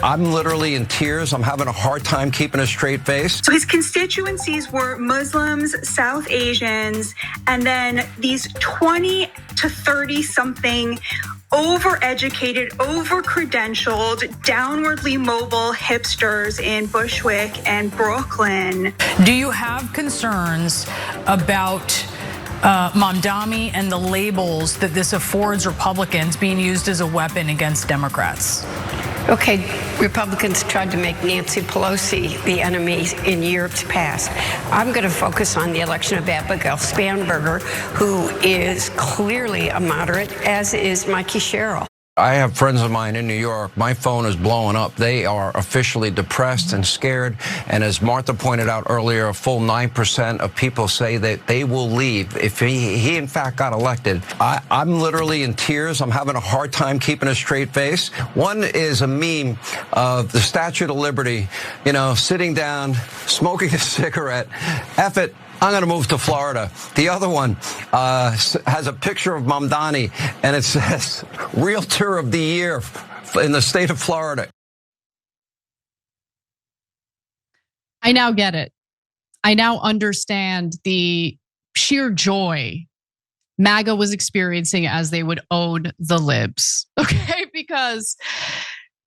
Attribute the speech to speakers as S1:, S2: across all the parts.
S1: I'm literally in tears. I'm having a hard time keeping a straight face.
S2: So his constituencies were Muslims, South Asians, and then these 20 to 30 something overeducated, over-credentialed, downwardly mobile hipsters in Bushwick and Brooklyn.
S3: Do you have concerns about Mamdani and the labels that this affords Republicans being used as a weapon against Democrats?
S4: Okay, Republicans tried to make Nancy Pelosi the enemy in years past. I'm going to focus on the election of Abigail Spanberger, who is clearly a moderate, as is Mikey Sherrill.
S1: I have friends of mine in New York. My phone is blowing up. They are officially depressed and scared. And as Martha pointed out earlier, a full 9% of people say that they will leave if he in fact got elected. I'm literally in tears. I'm having a hard time keeping a straight face. One is a meme of the Statue of Liberty, sitting down, smoking a cigarette. F it. I'm going to move to Florida. The other one has a picture of Mamdani, and it says, Realtor of the Year in the state of Florida.
S5: I now get it. I now understand the sheer joy MAGA was experiencing as they would own the libs, okay? Because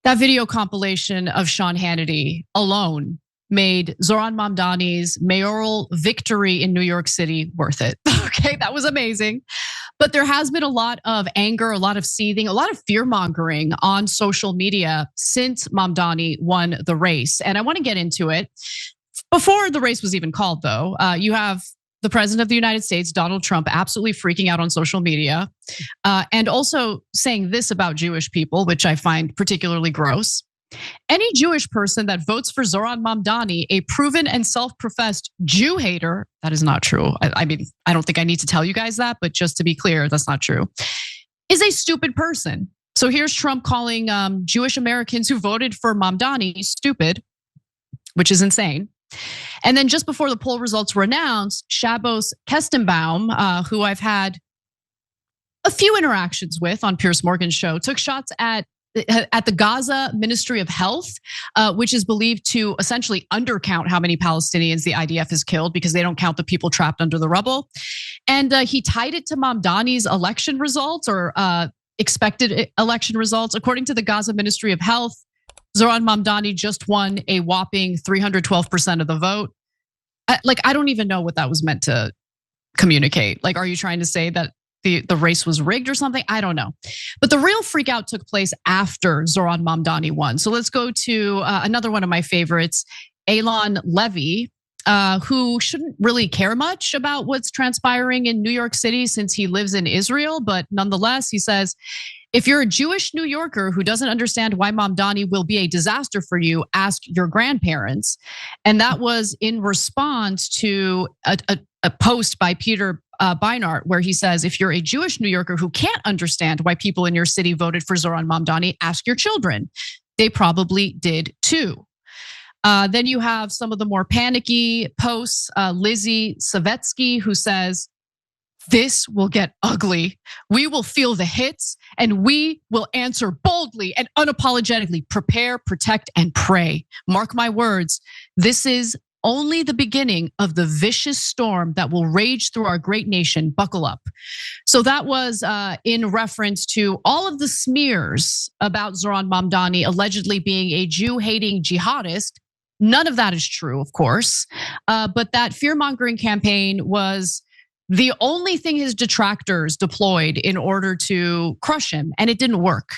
S5: that video compilation of Sean Hannity alone made Zohran Mamdani's mayoral victory in New York City worth it. Okay, that was amazing. But there has been a lot of anger, a lot of seething, a lot of fear mongering on social media since Mamdani won the race. And I want to get into it. Before the race was even called, though, you have the president of the United States, Donald Trump, absolutely freaking out on social media and also saying this about Jewish people, which I find particularly gross. Any Jewish person that votes for Zohran Mamdani, a proven and self-professed Jew hater, that is not true. I mean, I don't think I need to tell you guys that, but just to be clear, that's not true, is a stupid person. So here's Trump calling Jewish Americans who voted for Mamdani stupid, which is insane. And then just before the poll results were announced, Shabbos Kestenbaum, who I've had a few interactions with on Piers Morgan's show, took shots at the Gaza Ministry of Health, which is believed to essentially undercount how many Palestinians the IDF has killed because they don't count the people trapped under the rubble. And he tied it to Mamdani's election results or expected election results. According to the Gaza Ministry of Health, Zohran Mamdani just won a whopping 312% of the vote. I don't even know what that was meant to communicate. Like, are you trying to say that the race was rigged or something? I don't know. But the real freak out took place after Zohran Mamdani won. So let's go to another one of my favorites, Eylon Levy, who shouldn't really care much about what's transpiring in New York City since he lives in Israel. But nonetheless, he says, if you're a Jewish New Yorker who doesn't understand why Mamdani will be a disaster for you, ask your grandparents. And that was in response to a post by Peter Beinart, where he says, if you're a Jewish New Yorker who can't understand why people in your city voted for Zohran Mamdani, ask your children. They probably did too. Then you have some of the more panicky posts, Lizzie Savetsky, who says, this will get ugly. We will feel the hits and we will answer boldly and unapologetically. Prepare, protect, and pray. Mark my words. This is only the beginning of the vicious storm that will rage through our great nation. Buckle up. So that was in reference to all of the smears about Zohran Mamdani allegedly being a Jew-hating jihadist. None of that is true, of course. But that fear-mongering campaign was the only thing his detractors deployed in order to crush him, and it didn't work.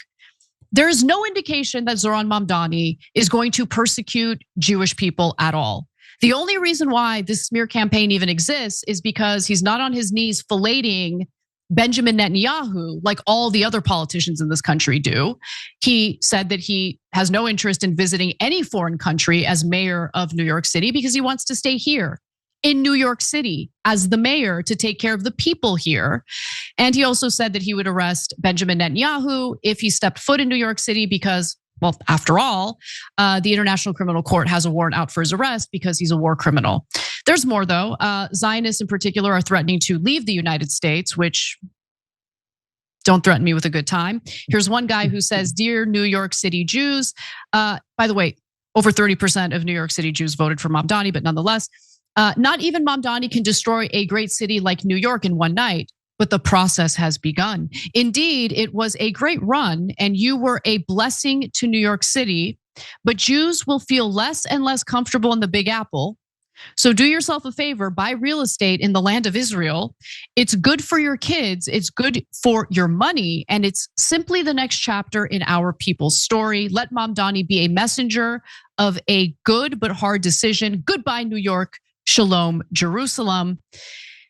S5: There is no indication that Zohran Mamdani is going to persecute Jewish people at all. The only reason why this smear campaign even exists is because he's not on his knees filleting Benjamin Netanyahu like all the other politicians in this country do. He said that he has no interest in visiting any foreign country as mayor of New York City because he wants to stay here in New York City as the mayor to take care of the people here. And he also said that he would arrest Benjamin Netanyahu if he stepped foot in New York City because, well, after all, the International Criminal Court has a warrant out for his arrest because he's a war criminal. There's more though. Zionists in particular are threatening to leave the United States, which Don't threaten me with a good time. Here's one guy who says, "Dear New York City Jews," by the way, over 30% of New York City Jews voted for Mamdani, but nonetheless, not even Mamdani can destroy a great city like New York in one night, but the process has begun. Indeed, it was a great run, and you were a blessing to New York City, but Jews will feel less and less comfortable in the Big Apple. So do yourself a favor, buy real estate in the land of Israel. It's good for your kids, it's good for your money, and it's simply the next chapter in our people's story. Let Mamdani be a messenger of a good but hard decision. Goodbye, New York. Shalom, Jerusalem.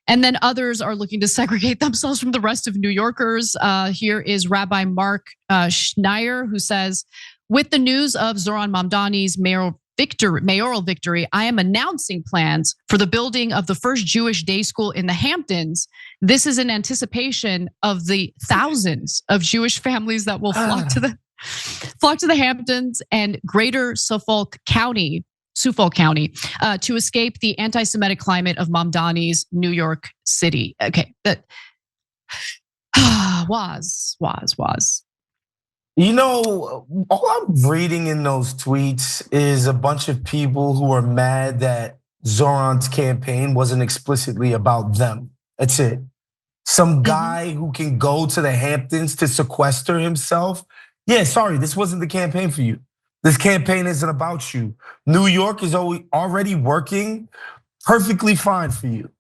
S5: And then others are looking to segregate themselves from the rest of New Yorkers. Here is Rabbi Mark Schneier, who says, with the news of Zohran Mamdani's mayoral victory, I am announcing plans for the building of the first Jewish day school in the Hamptons. This is in anticipation of the thousands of Jewish families that will flock to the Hamptons and greater Suffolk County to escape the anti-Semitic climate of Mamdani's New York City. Okay, that was.
S6: You know, all I'm reading in those tweets is a bunch of people who are mad that Zohran's campaign wasn't explicitly about them. That's it. Some guy who can go to the Hamptons to sequester himself. Yeah, sorry, this wasn't the campaign for you. This campaign isn't about you. New York is already working perfectly fine for you.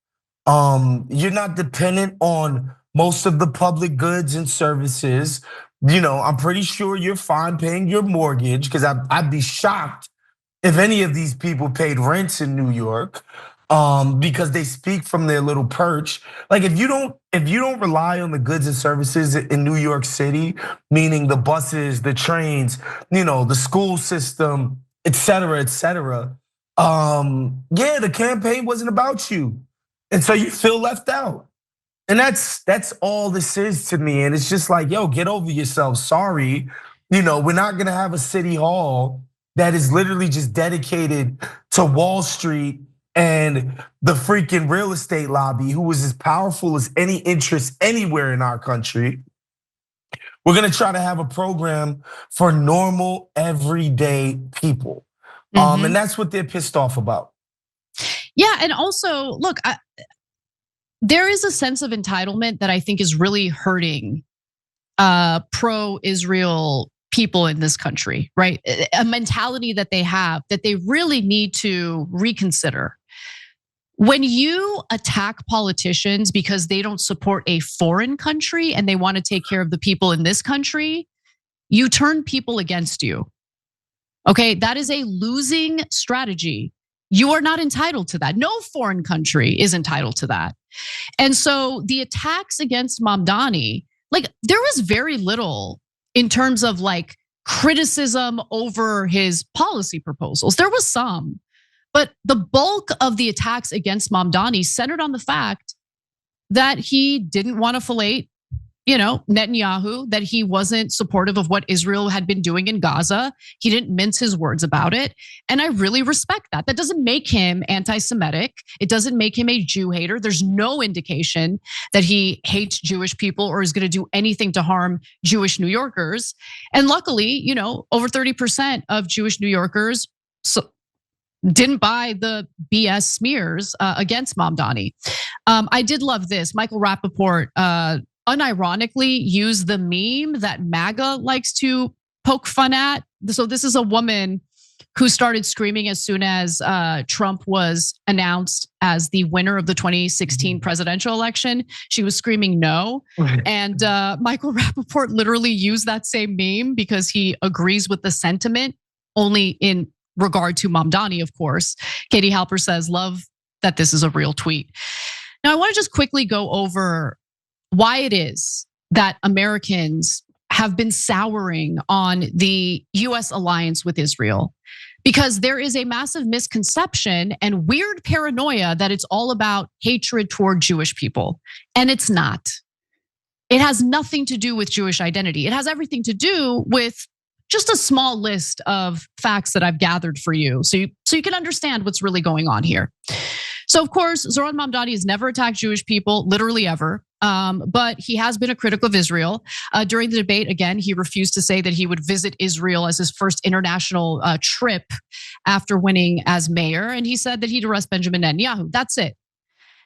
S6: You're not dependent on most of the public goods and services. You know, I'm pretty sure you're fine paying your mortgage, because I'd be shocked if any of these people paid rents in New York, because they speak from their little perch. Like if you don't rely on the goods and services in New York City, meaning the buses, the trains, the school system, et cetera, yeah, the campaign wasn't about you, and so you feel left out. And that's all this is to me. And it's just like, yo, get over yourself. Sorry, we're not gonna have a city hall that is literally just dedicated to Wall Street and the freaking real estate lobby, who is as powerful as any interest anywhere in our country. We're gonna try to have a program for normal, everyday people. And that's what they're pissed off about.
S5: Yeah, and also, look, there is a sense of entitlement that I think is really hurting pro-Israel people in this country, right? A mentality that they have that they really need to reconsider. When you attack politicians because they don't support a foreign country and they want to take care of the people in this country, you turn people against you. Okay, that is a losing strategy. You are not entitled to that. No foreign country is entitled to that. And so the attacks against Mamdani, like there was very little in terms of like criticism over his policy proposals. There was some, but the bulk of the attacks against Mamdani centered on the fact that he didn't want to fillet, Netanyahu, that he wasn't supportive of what Israel had been doing in Gaza. He didn't mince his words about it. And I really respect that. That doesn't make him anti-Semitic. It doesn't make him a Jew hater. There's no indication that he hates Jewish people or is going to do anything to harm Jewish New Yorkers. And luckily, over 30% of Jewish New Yorkers didn't buy the BS smears against Mamdani. I did love this. Michael Rappaport, unironically use the meme that MAGA likes to poke fun at. So this is a woman who started screaming as soon as Trump was announced as the winner of the 2016 presidential election. She was screaming no. And Michael Rappaport literally used that same meme because he agrees with the sentiment, only in regard to Mamdani, of course. Katie Halper says, love that this is a real tweet. Now I want to just quickly go over why it is that Americans have been souring on the US alliance with Israel. Because there is a massive misconception and weird paranoia that it's all about hatred toward Jewish people. And it's not. It has nothing to do with Jewish identity. It has everything to do with just a small list of facts that I've gathered for you so you can understand what's really going on here. So, of course, Zohran Mamdani has never attacked Jewish people, literally ever. But he has been a critic of Israel. During the debate, again, he refused to say that he would visit Israel as his first international trip after winning as mayor. And he said that he'd arrest Benjamin Netanyahu. That's it.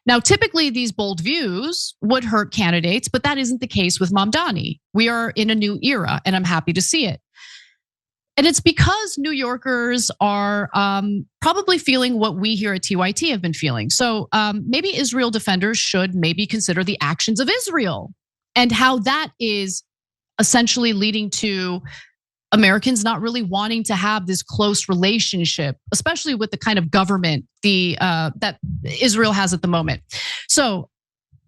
S5: Now, typically, these bold views would hurt candidates, but that isn't the case with Mamdani. We are in a new era, and I'm happy to see it. And it's because New Yorkers are probably feeling what we here at TYT have been feeling. So maybe Israel defenders should maybe consider the actions of Israel and how that is essentially leading to Americans not really wanting to have this close relationship, especially with the kind of government that Israel has at the moment. So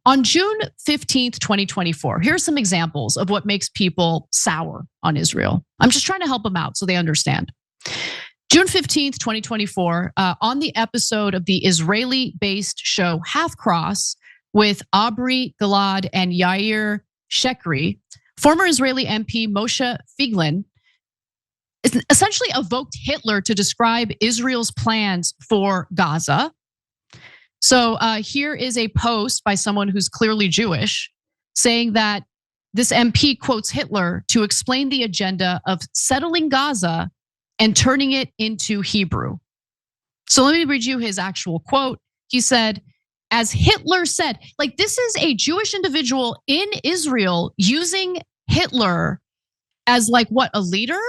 S5: on June 15th, 2024, here are some examples of what makes people sour on Israel. I'm just trying to help them out so they understand. June 15th, 2024, on the episode of the Israeli-based show Half Cross with Aubrey Gilad and Yair Shekri, former Israeli MP Moshe Feiglin essentially evoked Hitler to describe Israel's plans for Gaza. So here is a post by someone who's clearly Jewish saying that this MP quotes Hitler to explain the agenda of settling Gaza and turning it into Hebrew. So let me read you his actual quote. He said, as Hitler said, like this is a Jewish individual in Israel using Hitler as like what, a leader?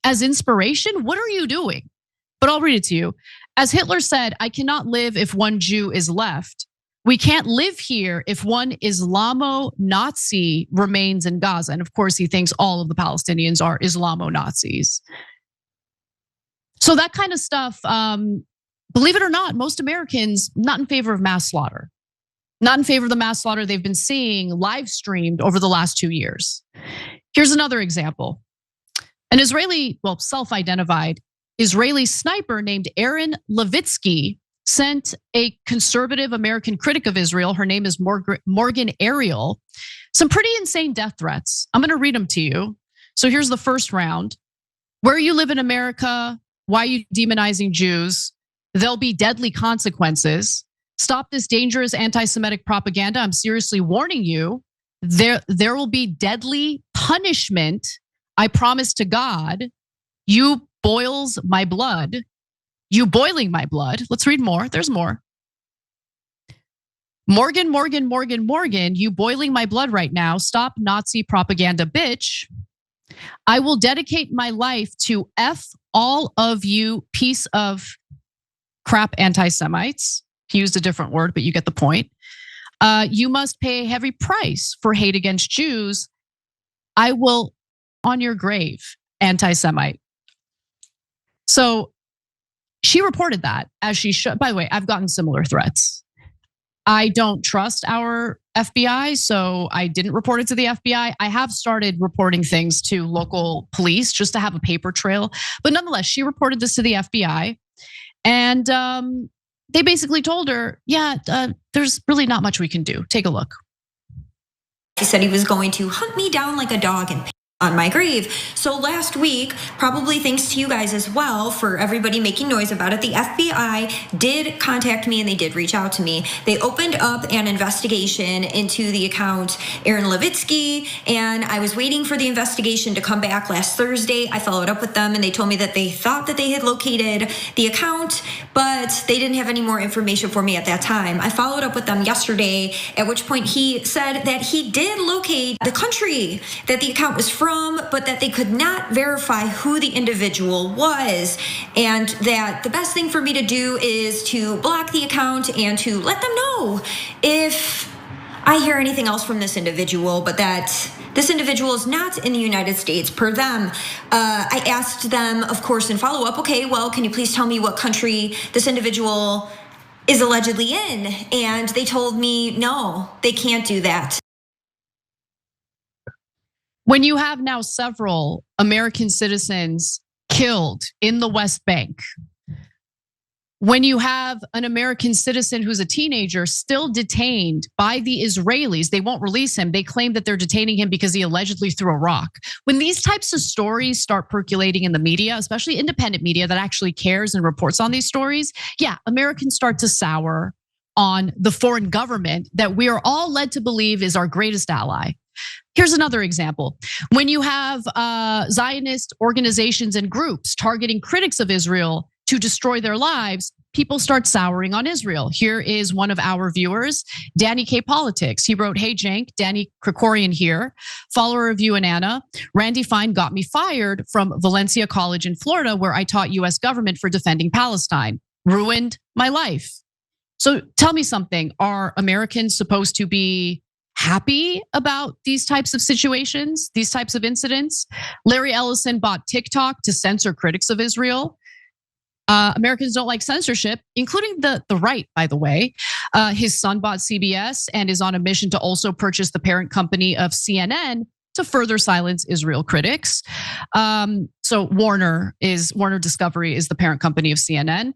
S5: As inspiration? What are you doing? But I'll read it to you. As Hitler said, I cannot live if one Jew is left. We can't live here if one Islamo-Nazi remains in Gaza. And of course, he thinks all of the Palestinians are Islamo-Nazis. So that kind of stuff, believe it or not, most Americans not in favor of mass slaughter. Not in favor of the mass slaughter they've been seeing live streamed over the last 2 years. Here's another example. An Israeli, well, self-identified Israeli sniper named Aaron Levitsky sent a conservative American critic of Israel, her name is Morgan Ariel, some pretty insane death threats. I'm gonna read them to you. So here's the first round. Where you live in America, why are you demonizing Jews? There'll be deadly consequences. Stop this dangerous anti-Semitic propaganda. I'm seriously warning you. There will be deadly punishment. I promise to God. You boils my blood. You boiling my blood. Let's read more. There's more. Morgan, you boiling my blood right now. Stop Nazi propaganda, bitch. I will dedicate my life to F all of you piece of crap anti-Semites. He used a different word, but you get the point. You must pay a heavy price for hate against Jews. I will on your grave, anti-Semite. So she reported that as she should. By the way, I've gotten similar threats. I don't trust our FBI, so I didn't report it to the FBI. I have started reporting things to local police just to have a paper trail. But nonetheless, she reported this to the FBI. And they basically told her, yeah, there's really not much we can do. Take a look.
S7: He said he was going to hunt me down like a dog and on my grave. So last week, probably thanks to you guys as well for everybody making noise about it, the FBI did contact me and they did reach out to me. They opened up an investigation into the account Aaron Levitsky, and I was waiting for the investigation to come back last Thursday. I followed up with them and they told me that they thought that they had located the account, but they didn't have any more information for me at that time. I followed up with them yesterday, at which point he said that he did locate the country that the account was from, but that they could not verify who the individual was, and that the best thing for me to do is to block the account and to let them know if I hear anything else from this individual, but that this individual is not in the United States per them. I asked them, of course, in follow-up, okay, well, can you please tell me what country this individual is allegedly in? And they told me, no, they can't do that.
S5: When you have now several American citizens killed in the West Bank, when you have an American citizen who's a teenager still detained by the Israelis, they won't release him. They claim that they're detaining him because he allegedly threw a rock. When these types of stories start percolating in the media, especially independent media that actually cares and reports on these stories, yeah, Americans start to sour. on the foreign government that we are all led to believe is our greatest ally. Here's another example. When you have Zionist organizations and groups targeting critics of Israel to destroy their lives, people start souring on Israel. Here is one of our viewers, Danny K. Politics. He wrote, "Hey Cenk, Danny Krikorian here, follower of you and Anna. Randy Fine got me fired from Valencia College in Florida, where I taught US government for defending Palestine. Ruined my life." So tell me something, are Americans supposed to be happy about these types of situations, these types of incidents? Larry Ellison bought TikTok to censor critics of Israel. Americans don't like censorship, including the right, by the way. His son bought CBS and is on a mission to also purchase the parent company of CNN to further silence Israel critics. So Warner Discovery is the parent company of CNN.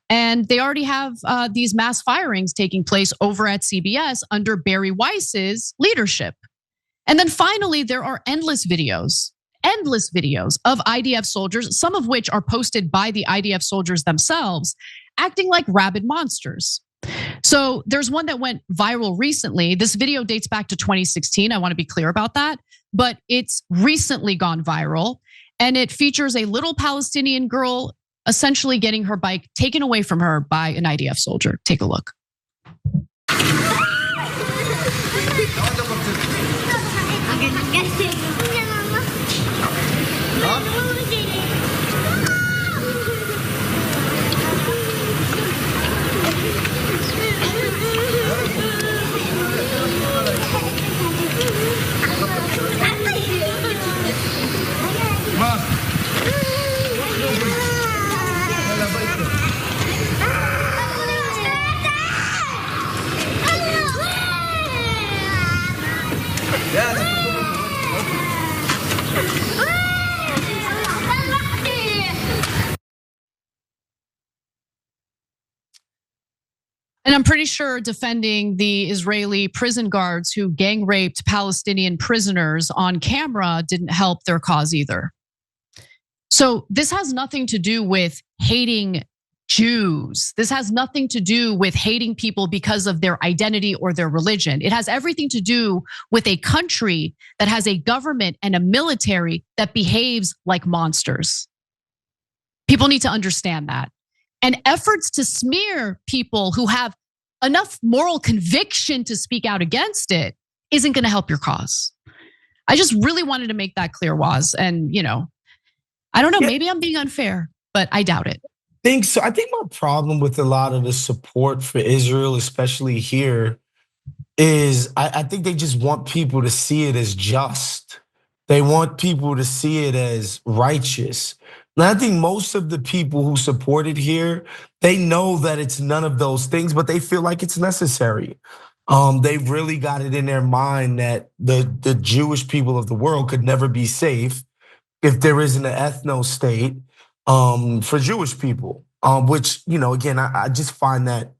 S5: And they already have these mass firings taking place over at CBS under Barry Weiss's leadership. And then finally, there are endless videos of IDF soldiers, some of which are posted by the IDF soldiers themselves, acting like rabid monsters. So there's one that went viral recently. This video dates back to 2016. I want to be clear about that, but it's recently gone viral. And it features a little Palestinian girl essentially getting her bike taken away from her by an IDF soldier. Take a look. And I'm pretty sure defending the Israeli prison guards who gang raped Palestinian prisoners on camera didn't help their cause either. So this has nothing to do with hating Jews. This has nothing to do with hating people because of their identity or their religion. It has everything to do with a country that has a government and a military that behaves like monsters. People need to understand that. And efforts to smear people who have enough moral conviction to speak out against it isn't going to help your cause. I just really wanted to make that clear, Waz. And I don't know, maybe I'm being unfair, but I doubt it.
S6: Think so. I think my problem with a lot of the support for Israel, especially here, is I think they just want people to see it as just. They want people to see it as righteous. And I think most of the people who support it here, they know that it's none of those things, but they feel like it's necessary. They really got it in their mind that the Jewish people of the world could never be safe if there isn't an ethno state for Jewish people. Which, again, I just find that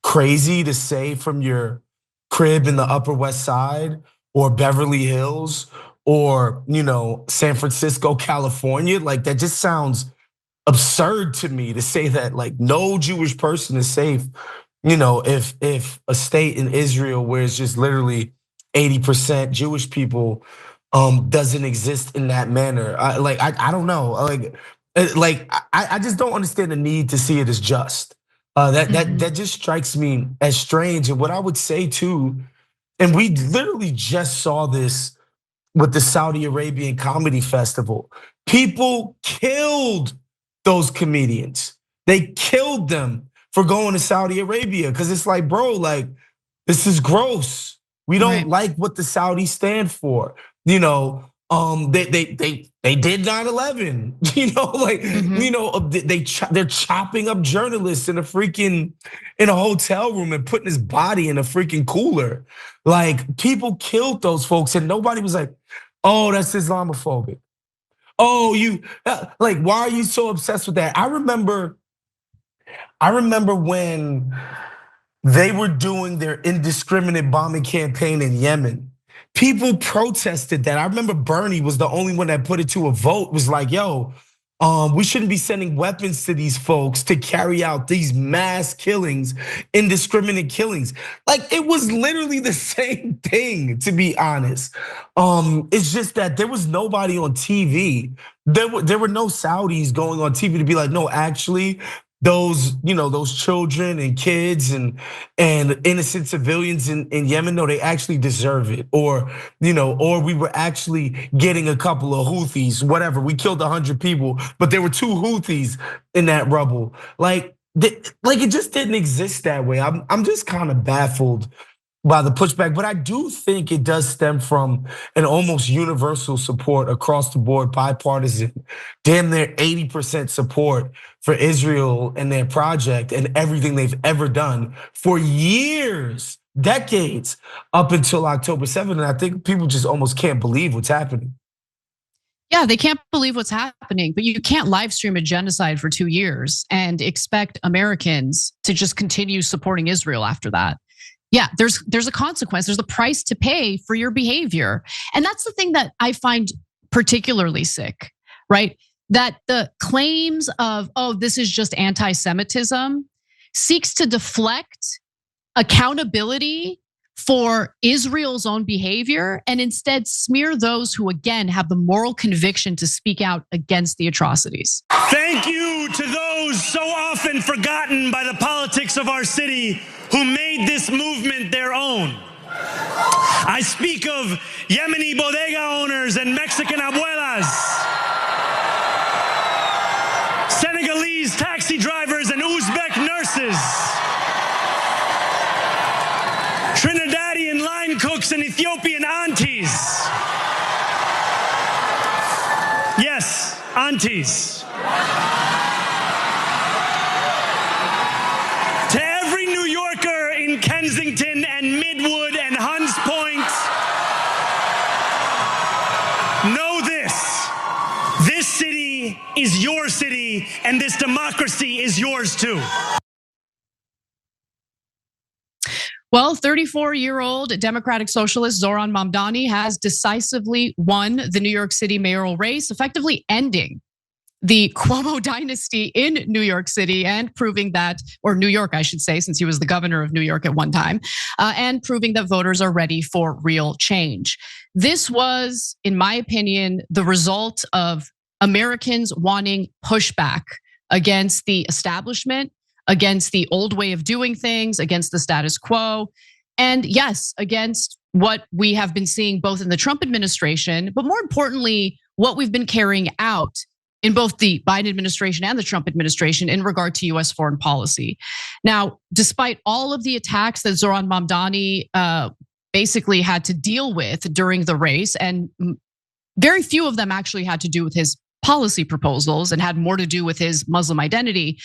S6: crazy to say from your crib in the Upper West Side or Beverly Hills or San Francisco, California. Like that just sounds absurd to me to say that like no Jewish person is safe. If a state in Israel where it's just literally 80% Jewish people doesn't exist in that manner. I don't know. I just don't understand the need to see it as just. That just strikes me as strange. And what I would say too, and we literally just saw this with the Saudi Arabian Comedy Festival. People killed those comedians. They killed them for going to Saudi Arabia because it's like, bro, like this is gross. We don't like what the Saudis stand for. They did 9/11. They're chopping up journalists in a hotel room and putting his body in a freaking cooler. Like people killed those folks and nobody was like, oh, that's Islamophobic. Oh, why are you so obsessed with that? I remember when they were doing their indiscriminate bombing campaign in Yemen. People protested that. I remember Bernie was the only one that put it to a vote, was like, yo, We shouldn't be sending weapons to these folks to carry out these mass killings, indiscriminate killings. Like, it was literally the same thing, to be honest. It's just that there was nobody on TV. There were no Saudis going on TV to be like, no, actually, those children and kids and innocent civilians in Yemen, no, they actually deserve it. Or we were actually getting a couple of Houthis, whatever. We killed 100 people, but there were 2 Houthis in that rubble. Like it just didn't exist that way. I'm just kind of baffled by the pushback, but I do think it does stem from an almost universal support across the board, bipartisan, damn near 80% support for Israel and their project and everything they've ever done for years, decades, up until October 7th. And I think people just almost can't believe what's happening.
S5: Yeah, they can't believe what's happening, but you can't live stream a genocide for 2 years and expect Americans to just continue supporting Israel after that. Yeah, there's a consequence. There's a price to pay for your behavior. And that's the thing that I find particularly sick, right? That the claims of, oh, this is just anti-Semitism seeks to deflect accountability for Israel's own behavior and instead smear those who, again, have the moral conviction to speak out against the atrocities.
S8: Thank you to those so often forgotten by the politics of our city who made this movement their own. I speak of Yemeni bodega owners and Mexican abuelas, Senegalese taxi drivers and Uzbek nurses, Trinidadian line cooks and Ethiopian aunties. Yes, aunties. To every New Yorker in Kensington and Midwood and Hunts Point, know this. This city is your city, and this democracy is yours too.
S5: Well, 34-year-old Democratic Socialist Zohran Mamdani has decisively won the New York City mayoral race, effectively ending the Cuomo dynasty in New York City and proving that, or New York, I should say, since he was the governor of New York at one time, and proving that voters are ready for real change. This was, in my opinion, the result of Americans wanting pushback against the establishment, against the old way of doing things, against the status quo, and yes, against what we have been seeing both in the Trump administration, but more importantly, what we've been carrying out in both the Biden administration and the Trump administration in regard to US foreign policy. Now, despite all of the attacks that Zohran Mamdani basically had to deal with during the race, and very few of them actually had to do with his policy proposals and had more to do with his Muslim identity,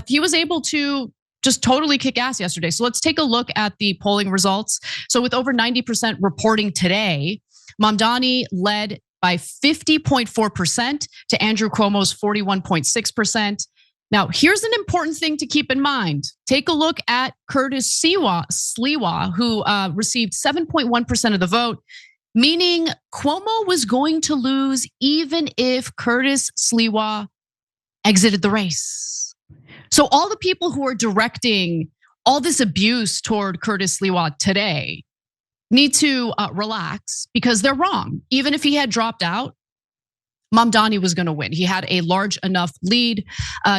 S5: he was able to just totally kick ass yesterday. So let's take a look at the polling results. So with over 90% reporting today, Mamdani led by 50.4% to Andrew Cuomo's 41.6%. Now, here's an important thing to keep in mind. Take a look at Curtis Sliwa, who received 7.1% of the vote, meaning Cuomo was going to lose even if Curtis Sliwa exited the race. So all the people who are directing all this abuse toward Curtis Sliwa today need to relax because they're wrong. Even if he had dropped out, Mamdani was gonna win. He had a large enough lead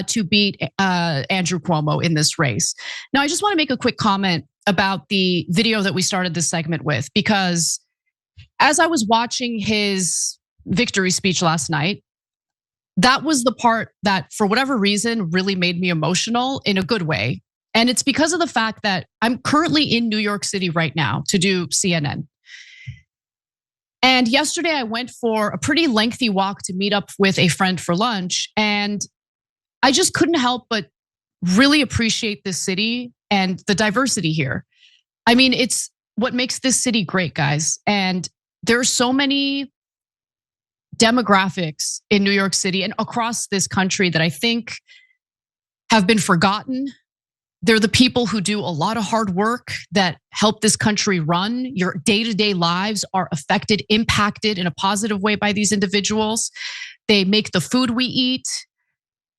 S5: to beat Andrew Cuomo in this race. Now, I just wanna make a quick comment about the video that we started this segment with, because as I was watching his victory speech last night, that was the part that, for whatever reason, really made me emotional in a good way. And it's because of the fact that I'm currently in New York City right now to do CNN. And yesterday I went for a pretty lengthy walk to meet up with a friend for lunch. And I just couldn't help but really appreciate this city and the diversity here. I mean, it's what makes this city great, guys. And there are so many demographics in New York City and across this country that I think have been forgotten, They're the people who do a lot of hard work that help this country run. Your day-to-day lives are affected, impacted in a positive way by these individuals. They make the food we eat.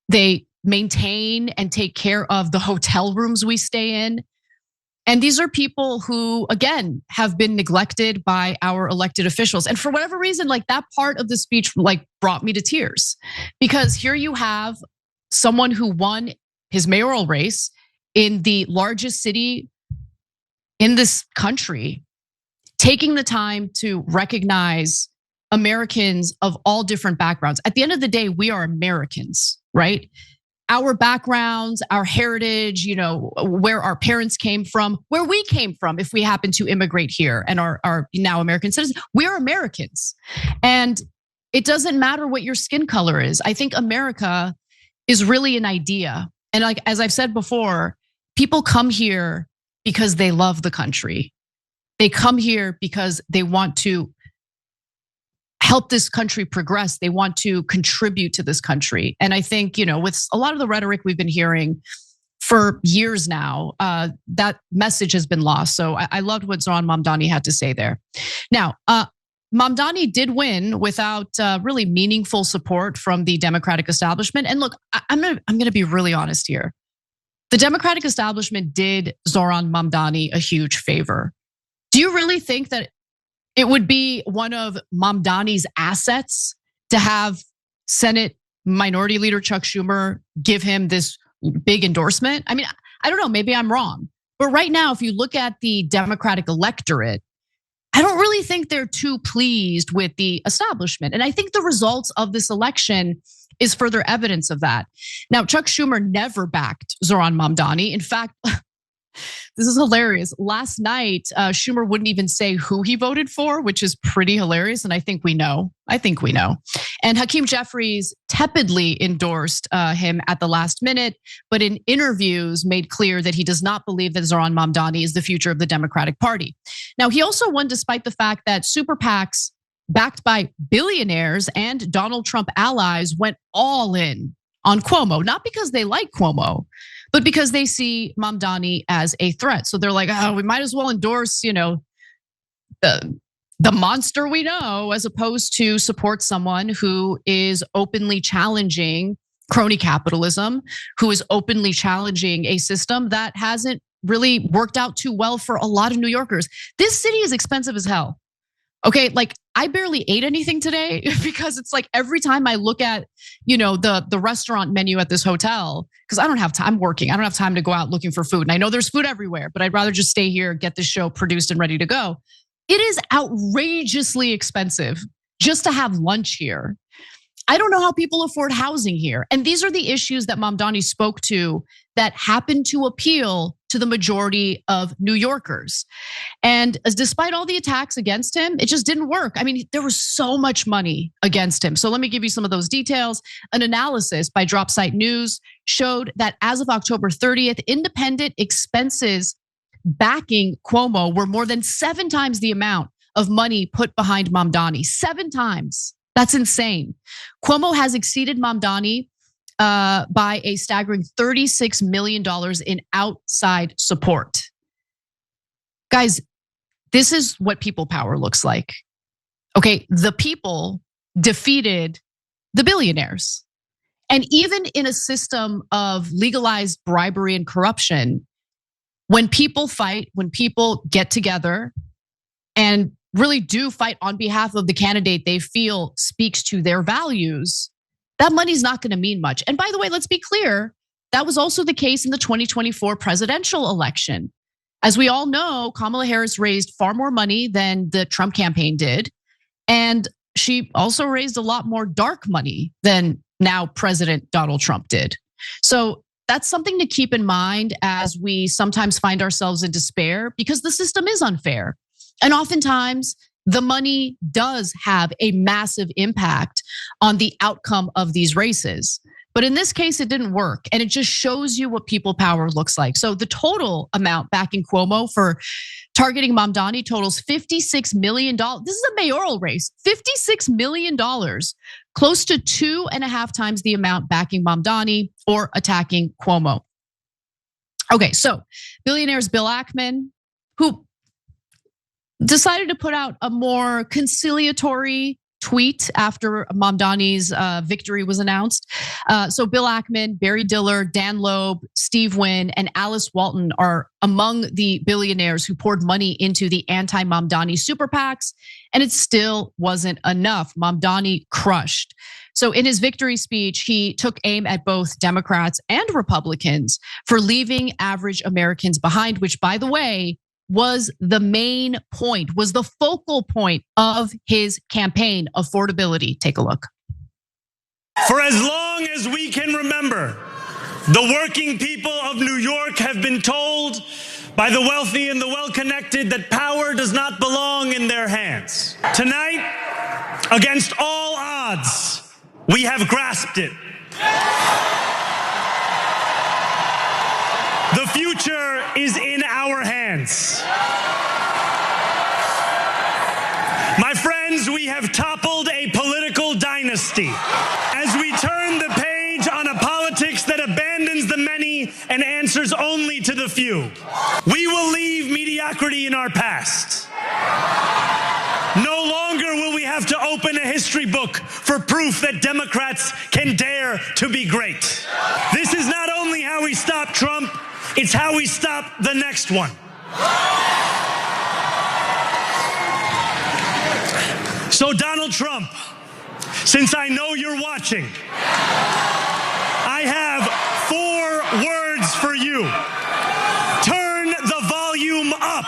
S5: They maintain and take care of the hotel rooms we stay in. And these are people who, again, have been neglected by our elected officials. And for whatever reason, like that part of the speech like brought me to tears, because here you have someone who won his mayoral race in the largest city in this country, taking the time to recognize Americans of all different backgrounds. At the end of the day, we are Americans, right? Our backgrounds, our heritage, where our parents came from, where we came from, if we happen to immigrate here and are now American citizens, we are Americans. And it doesn't matter what your skin color is. I think America is really an idea. And like, as I've said before, people come here because they love the country. They come here because they want to help this country progress. They want to contribute to this country. And I think, with a lot of the rhetoric we've been hearing for years now, that message has been lost. So I loved what Zohran Mamdani had to say there. Now, Mamdani did win without really meaningful support from the Democratic establishment. And look, I'm gonna be really honest here. The Democratic establishment did Zohran Mamdani a huge favor. Do you really think that it would be one of Mamdani's assets to have Senate Minority Leader Chuck Schumer give him this big endorsement? I mean, I don't know, maybe I'm wrong. But right now, if you look at the Democratic electorate, I don't really think they're too pleased with the establishment. And I think the results of this election is further evidence of that. Now, Chuck Schumer never backed Zohran Mamdani. In fact, this is hilarious. Last night, Schumer wouldn't even say who he voted for, which is pretty hilarious. And I think we know. And Hakeem Jeffries tepidly endorsed him at the last minute, but in interviews made clear that he does not believe that Zohran Mamdani is the future of the Democratic Party. Now, he also won despite the fact that super PACs backed by billionaires and Donald Trump allies went all in on Cuomo, not because they like Cuomo, but because they see Mamdani as a threat. So they're like, oh, we might as well endorse, the monster we know, as opposed to support someone who is openly challenging crony capitalism, who is openly challenging a system that hasn't really worked out too well for a lot of New Yorkers. This city is expensive as hell. Okay, like I barely ate anything today because it's like every time I look at, the restaurant menu at this hotel, because I don't have time, I'm working. I don't have time to go out looking for food. And I know there's food everywhere, but I'd rather just stay here, get this show produced and ready to go. It is outrageously expensive just to have lunch here. I don't know how people afford housing here. And these are the issues that Mamdani spoke to that happen to appeal to the majority of New Yorkers. And despite all the attacks against him, it just didn't work. I mean, there was so much money against him. So let me give you some of those details. An analysis by Dropsite News showed that as of October 30th, independent expenses backing Cuomo were more than 7 times the amount of money put behind Mamdani. 7 times. That's insane. Cuomo has exceeded Mamdani by a staggering $36 million in outside support. Guys, this is what people power looks like. Okay, the people defeated the billionaires. And even in a system of legalized bribery and corruption, when people fight, when people get together and really do fight on behalf of the candidate they feel speaks to their values, that money's not gonna mean much. And by the way, let's be clear, that was also the case in the 2024 presidential election. As we all know, Kamala Harris raised far more money than the Trump campaign did. And she also raised a lot more dark money than now President Donald Trump did. So that's something to keep in mind as we sometimes find ourselves in despair because the system is unfair. And oftentimes, the money does have a massive impact on the outcome of these races. But in this case, it didn't work. And it just shows you what people power looks like. So the total amount backing Cuomo for targeting Mamdani totals $56 million. This is a mayoral race, $56 million, close to 2.5 times the amount backing Mamdani or attacking Cuomo. Okay, so billionaires Bill Ackman, who decided to put out a more conciliatory tweet after Mamdani's victory was announced. So Bill Ackman, Barry Diller, Dan Loeb, Steve Wynn, and Alice Walton are among the billionaires who poured money into the anti-Mamdani super PACs, and it still wasn't enough. Mamdani crushed. So in his victory speech, he took aim at both Democrats and Republicans for leaving average Americans behind, which, by the way, was the main point, was the focal point of his campaign, affordability. Take a look.
S8: For as long as we can remember, the working people of New York have been told by the wealthy and the well-connected that power does not belong in their hands. Tonight, against all odds, we have grasped it. The future is in our hands. My friends, we have toppled a political dynasty. As we turn the page on a politics that abandons the many and answers only to the few, we will leave mediocrity in our past. No longer will we have to open a history book for proof that Democrats can dare to be great. This is not only how we stop Trump, it's how we stop the next one. So Donald Trump, since I know you're watching, I have 4 words for you. Turn the volume up.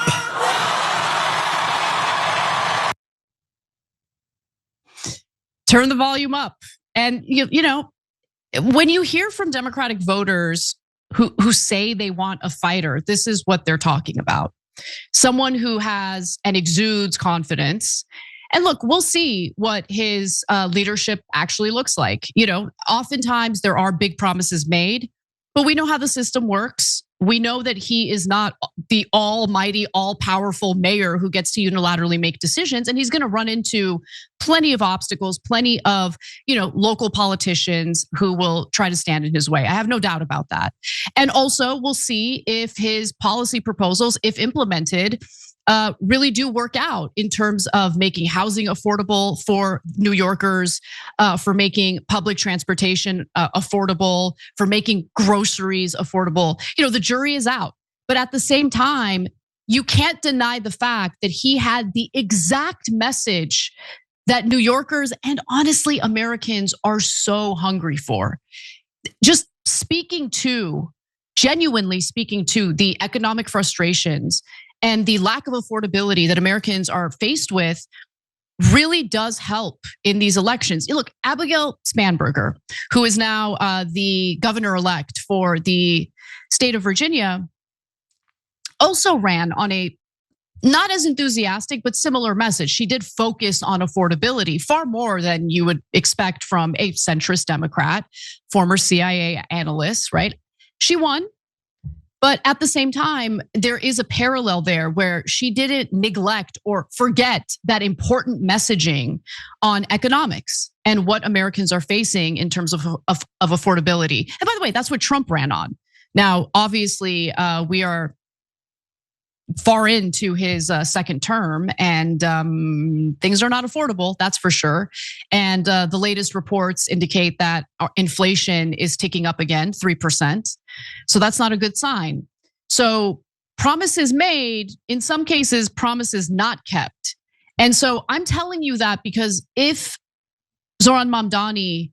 S5: Turn the volume up. And you know, when you hear from Democratic voters who say they want a fighter, this is what they're talking about. Someone who has and exudes confidence. And look, we'll see what his leadership actually looks like. You know, oftentimes there are big promises made, but we know how the system works. We know that he is not the almighty, all-powerful mayor who gets to unilaterally make decisions, and he's going to run into plenty of obstacles, plenty of, you know, local politicians who will try to stand in his way. I have no doubt about that. And also, we'll see if his policy proposals, if implemented, really do work out in terms of making housing affordable for New Yorkers, for making public transportation affordable, for making groceries affordable. You know, the jury is out. But at the same time, you can't deny the fact that he had the exact message that New Yorkers and honestly Americans are so hungry for. Just genuinely speaking to the economic frustrations and the lack of affordability that Americans are faced with really does help in these elections. Look, Abigail Spanberger, who is now the governor-elect for the state of Virginia, also ran on a not as enthusiastic, but similar message. She did focus on affordability far more than you would expect from a centrist Democrat, former CIA analyst, right? She won. But at the same time, there is a parallel there where she didn't neglect or forget that important messaging on economics and what Americans are facing in terms of affordability. And by the way, that's what Trump ran on. Now, obviously, we are far into his second term, and things are not affordable, that's for sure. And the latest reports indicate that our inflation is ticking up again, 3%. So that's not a good sign. So promises made, in some cases, promises not kept. And so I'm telling you that because if Zohran Mamdani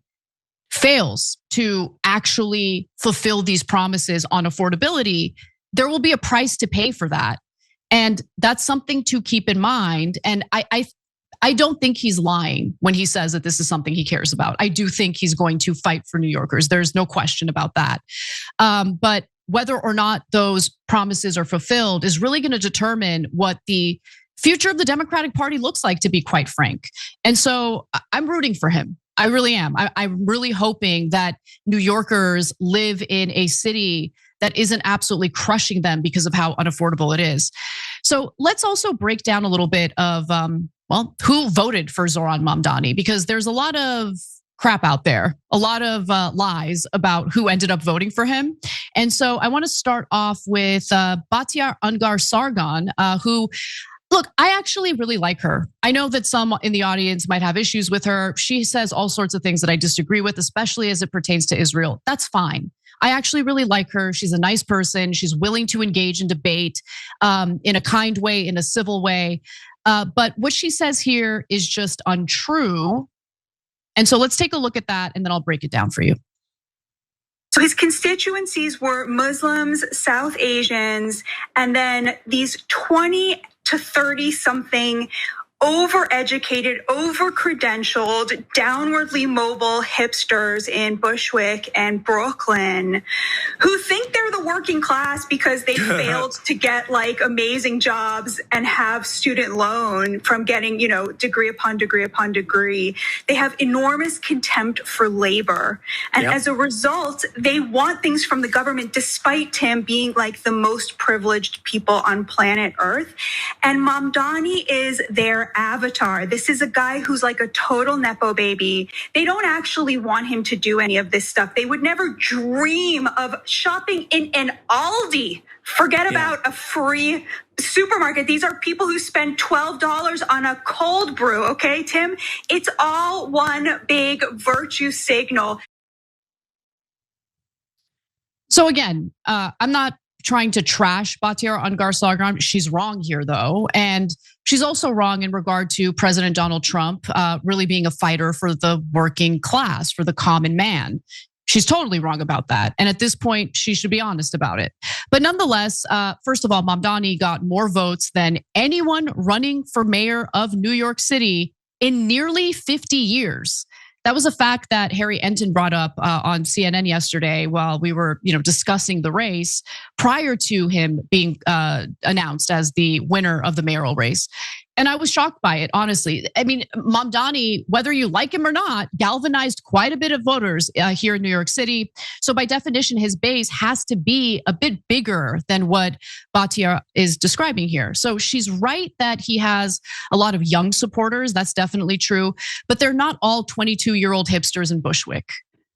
S5: fails to actually fulfill these promises on affordability, there will be a price to pay for that. And that's something to keep in mind. And I don't think he's lying when he says that this is something he cares about. I do think he's going to fight for New Yorkers. There's no question about that. But whether or not those promises are fulfilled is really going to determine what the future of the Democratic Party looks like, to be quite frank. And so I'm rooting for him. I really am. I'm really hoping that New Yorkers live in a city that isn't absolutely crushing them because of how unaffordable it is. So let's also break down a little bit of, who voted for Zohran Mamdani, because there's a lot of crap out there, a lot of lies about who ended up voting for him. And so I want to start off with Batiar Ungar Sargon, who, look, I actually really like her. I know that some in the audience might have issues with her. She says all sorts of things that I disagree with, especially as it pertains to Israel. That's fine. I actually really like her. She's a nice person. She's willing to engage in debate in a kind way, in a civil way. But what she says here is just untrue. And so let's take a look at that, and then I'll break it down for you.
S2: So his constituencies were Muslims, South Asians, and then these 20 to 30 something overeducated, over-credentialed, downwardly mobile hipsters in Bushwick and Brooklyn who think they're the working class because they failed to get like amazing jobs and have student loan from getting, degree upon degree upon degree. They have enormous contempt for labor. And as a result, they want things from the government despite Tim being like the most privileged people on planet Earth. And Mamdani is their avatar. This is a guy who's like a total Nepo baby. They don't actually want him to do any of this stuff. They would never dream of shopping in an Aldi. Forget about a free supermarket. These are people who spend $12 on a cold brew, okay, Tim? It's all one big virtue signal.
S5: So again, I'm not trying to trash Batiar Ungar Sargon. She's wrong here, though. And she's also wrong in regard to President Donald Trump really being a fighter for the working class, for the common man. She's totally wrong about that. And at this point, she should be honest about it. But nonetheless, first of all, Mamdani got more votes than anyone running for mayor of New York City in nearly 50 years. That was a fact that Harry Enton brought up on CNN yesterday while we were, discussing the race prior to him being announced as the winner of the mayoral race. And I was shocked by it, honestly. I mean, Mamdani, whether you like him or not, galvanized quite a bit of voters here in New York City. So by definition, his base has to be a bit bigger than what Batiar is describing here. So she's right that he has a lot of young supporters. That's definitely true. But they're not all 22-year-old hipsters in Bushwick.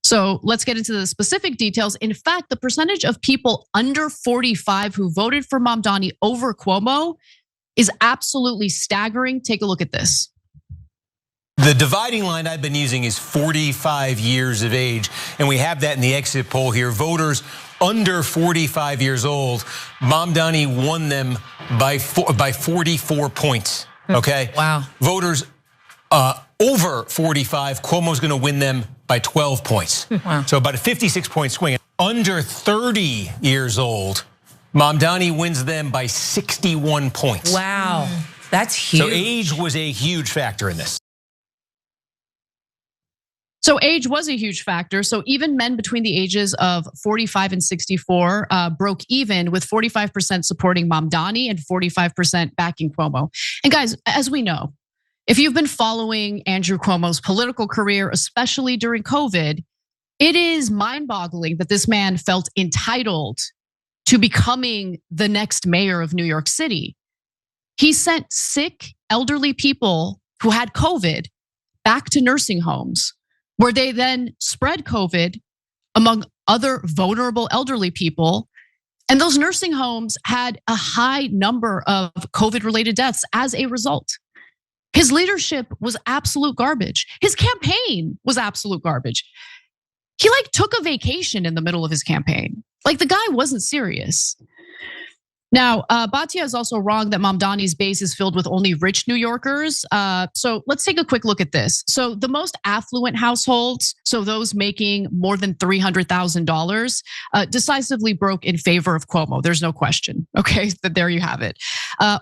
S5: So let's get into the specific details. In fact, the percentage of people under 45 who voted for Mamdani over Cuomo is absolutely staggering. Take a look at this.
S9: The dividing line I've been using is 45 years of age, and we have that in the exit poll here. Voters under 45 years old, Mamdani won them by 44 points, okay?
S3: Wow.
S9: Voters over 45, Cuomo's gonna win them by 12 points.
S3: Wow.
S9: So about a 56-point swing. Under 30 years old, Mamdani wins them by 61 points.
S3: Wow, that's huge.
S9: So age was a huge factor in this.
S5: So age was a huge factor. So even men between the ages of 45 and 64 broke even, with 45% supporting Mamdani and 45% backing Cuomo. And guys, as we know, if you've been following Andrew Cuomo's political career, especially during COVID, it is mind-boggling that this man felt entitled to becoming the next mayor of New York City. He sent sick, elderly people who had COVID back to nursing homes, where they then spread COVID among other vulnerable elderly people. And those nursing homes had a high number of COVID-related deaths as a result. His leadership was absolute garbage. His campaign was absolute garbage. He took a vacation in the middle of his campaign. The guy wasn't serious. Now, Batiar is also wrong that Mamdani's base is filled with only rich New Yorkers. So let's take a quick look at this. So the most affluent households, so those making more than $300,000, decisively broke in favor of Cuomo. There's no question. Okay, but there you have it.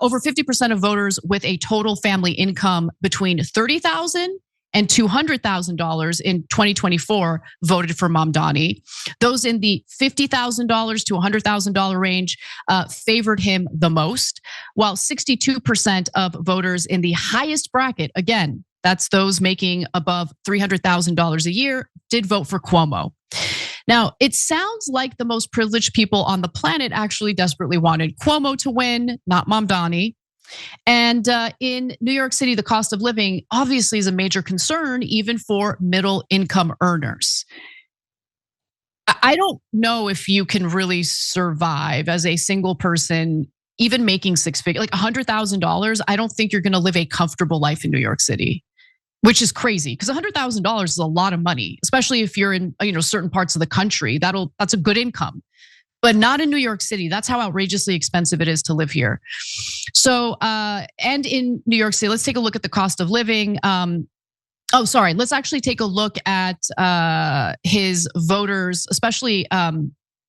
S5: Over 50% of voters with a total family income between $30,000 and $200,000 in 2024 voted for Mamdani. Those in the $50,000 to $100,000 range favored him the most, while 62% of voters in the highest bracket, again, that's those making above $300,000 a year, did vote for Cuomo. Now, it sounds like the most privileged people on the planet actually desperately wanted Cuomo to win, not Mamdani. And in New York City, the cost of living obviously is a major concern, even for middle income earners. I don't know if you can really survive as a single person, even making six figures, like $100,000. I don't think you're going to live a comfortable life in New York City, which is crazy because $100,000 is a lot of money, especially if you're in certain parts of the country. That's a good income, but not in New York City. That's how outrageously expensive it is to live here. So, and in New York City, let's take a look at the cost of living. Let's actually take a look at his voters, especially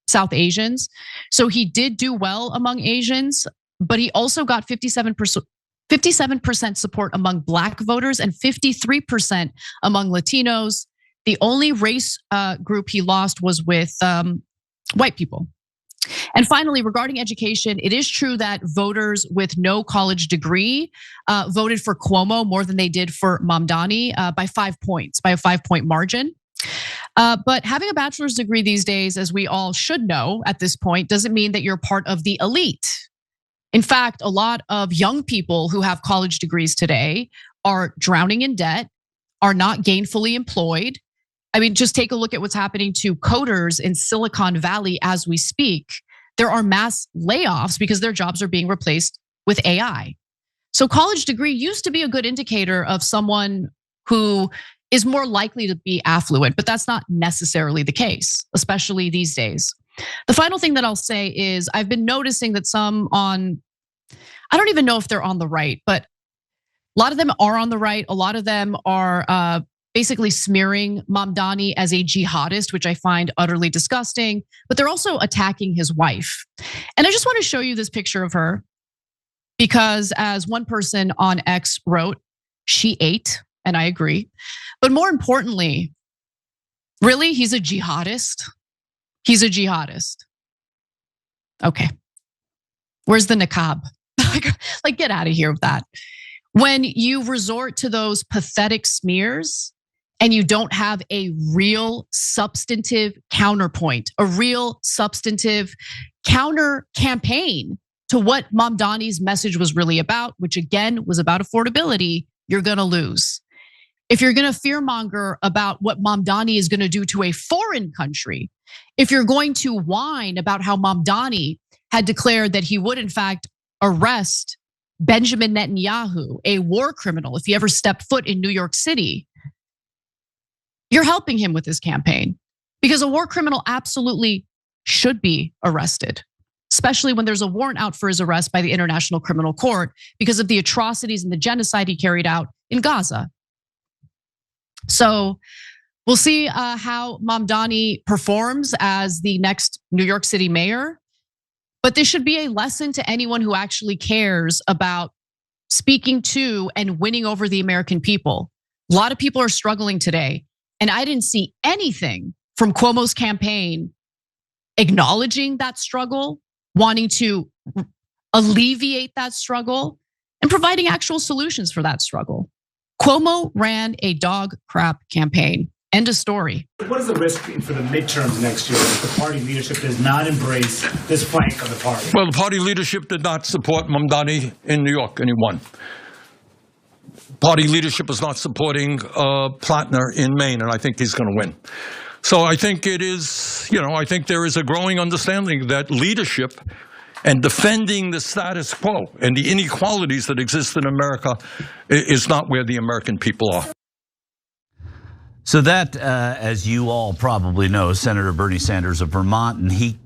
S5: South Asians. So he did do well among Asians, but he also got 57% support among Black voters and 53% among Latinos. The only race group he lost was with white people. And finally, regarding education, it is true that voters with no college degree voted for Cuomo more than they did for Mamdani by 5 points, by a 5-point margin. But having a bachelor's degree these days, as we all should know at this point, doesn't mean that you're part of the elite. In fact, a lot of young people who have college degrees today are drowning in debt, are not gainfully employed. I mean, just take a look at what's happening to coders in Silicon Valley as we speak. There are mass layoffs because their jobs are being replaced with AI. So college degree used to be a good indicator of someone who is more likely to be affluent, but that's not necessarily the case, especially these days. The final thing that I'll say is I've been noticing that some I don't even know if they're on the right, but a lot of them are on the right. A lot of them are basically smearing Mamdani as a jihadist, which I find utterly disgusting, but they're also attacking his wife. And I just want to show you this picture of her because as one person on X wrote, she ate, and I agree. But more importantly, really, he's a jihadist? He's a jihadist. Okay. Where's the niqab? Like, get out of here with that. When you resort to those pathetic smears and you don't have a real substantive counterpoint, a real substantive counter campaign to what Mamdani's message was really about, which again was about affordability, you're gonna lose. If you're gonna fearmonger about what Mamdani is gonna do to a foreign country, if you're going to whine about how Mamdani had declared that he would in fact arrest Benjamin Netanyahu, a war criminal, if he ever stepped foot in New York City, you're helping him with his campaign because a war criminal absolutely should be arrested, especially when there's a warrant out for his arrest by the International Criminal Court because of the atrocities and the genocide he carried out in Gaza. So we'll see how Mamdani performs as the next New York City mayor. But this should be a lesson to anyone who actually cares about speaking to and winning over the American people. A lot of people are struggling today. And I didn't see anything from Cuomo's campaign acknowledging that struggle, wanting to alleviate that struggle, and providing actual solutions for that struggle. Cuomo ran a dog crap campaign. End of story.
S10: What is the risk for the midterms next year if the party leadership does not embrace this flank of the party?
S11: Well, the party leadership did not support Mamdani in New York, and he won. Party leadership is not supporting Platner in Maine, and I think he's going to win. So I think it is, I think there is a growing understanding that leadership and defending the status quo and the inequalities that exist in America is not where the American people are.
S12: So that, as you all probably know, Senator Bernie Sanders of Vermont, and he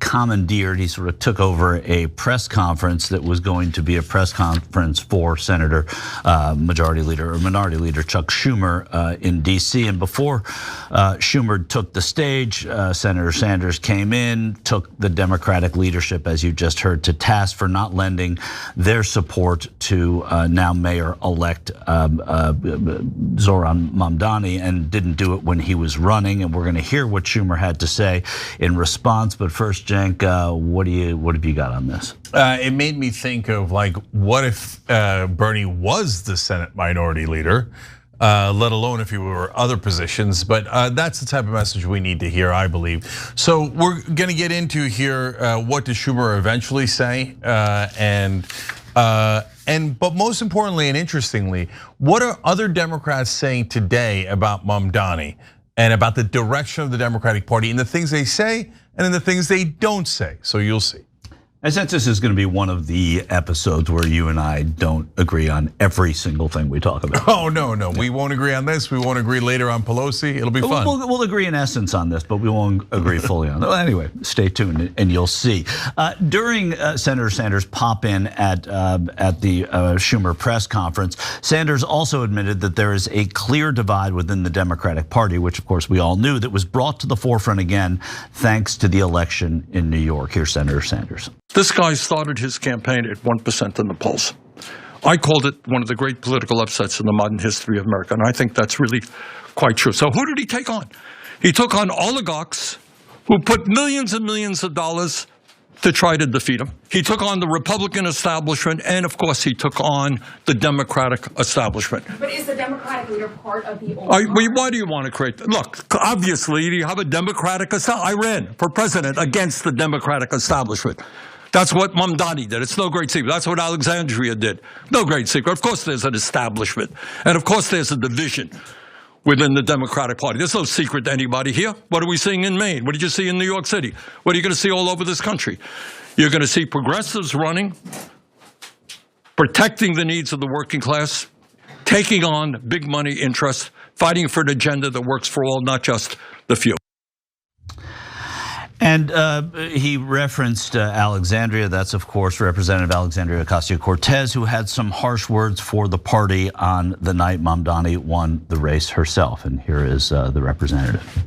S12: sort of took over a press conference that was going to be a press conference for Senator Minority Leader Chuck Schumer in DC. And before Schumer took the stage, Senator Sanders came in, took the Democratic leadership, as you just heard, to task for not lending their support to now Mayor-elect Zohran Mamdani, and didn't do it when he was running, and we're going to hear what Schumer had to say in response. But first, Cenk, what have you got on this?
S13: It made me think of what if Bernie was the Senate Minority Leader, let alone if he were other positions. But that's the type of message we need to hear, I believe. So we're going to get into here what does Schumer eventually say, and But most importantly and interestingly, what are other Democrats saying today about Mamdani and about the direction of the Democratic Party and the things they say and in the things they don't say? So you'll see.
S12: I sense this is going to be one of the episodes where you and I don't agree on every single thing we talk about.
S13: Oh, no. We won't agree on this. We won't agree later on Pelosi. It'll be fun.
S12: We'll agree in essence on this, but we won't agree fully on it. Well, anyway, stay tuned and you'll see. During Senator Sanders' pop-in at the Schumer press conference, Sanders also admitted that there is a clear divide within the Democratic Party, which of course we all knew, that was brought to the forefront again thanks to the election in New York. Here's Senator Sanders.
S11: This guy started his campaign at 1% in the polls. I called it one of the great political upsets in the modern history of America, and I think that's really quite true. So who did he take on? He took on oligarchs who put millions and millions of dollars to try to defeat him. He took on the Republican establishment, and of course he took on the Democratic establishment.
S14: But is the Democratic leader part of the old?
S11: Why do you want to create that? Look, obviously you have a Democratic establishment. I ran for president against the Democratic establishment. That's what Mamdani did. It's no great secret. That's what Alexandria did. No great secret. Of course there's an establishment. And of course there's a division within the Democratic Party. There's no secret to anybody here. What are we seeing in Maine? What did you see in New York City? What are you going to see all over this country? You're going to see progressives running, protecting the needs of the working class, taking on big money interests, fighting for an agenda that works for all, not just the few.
S12: And he referenced Alexandria. That's, of course, Representative Alexandria Ocasio-Cortez, who had some harsh words for the party on the night Mamdani won the race herself. And here is the representative.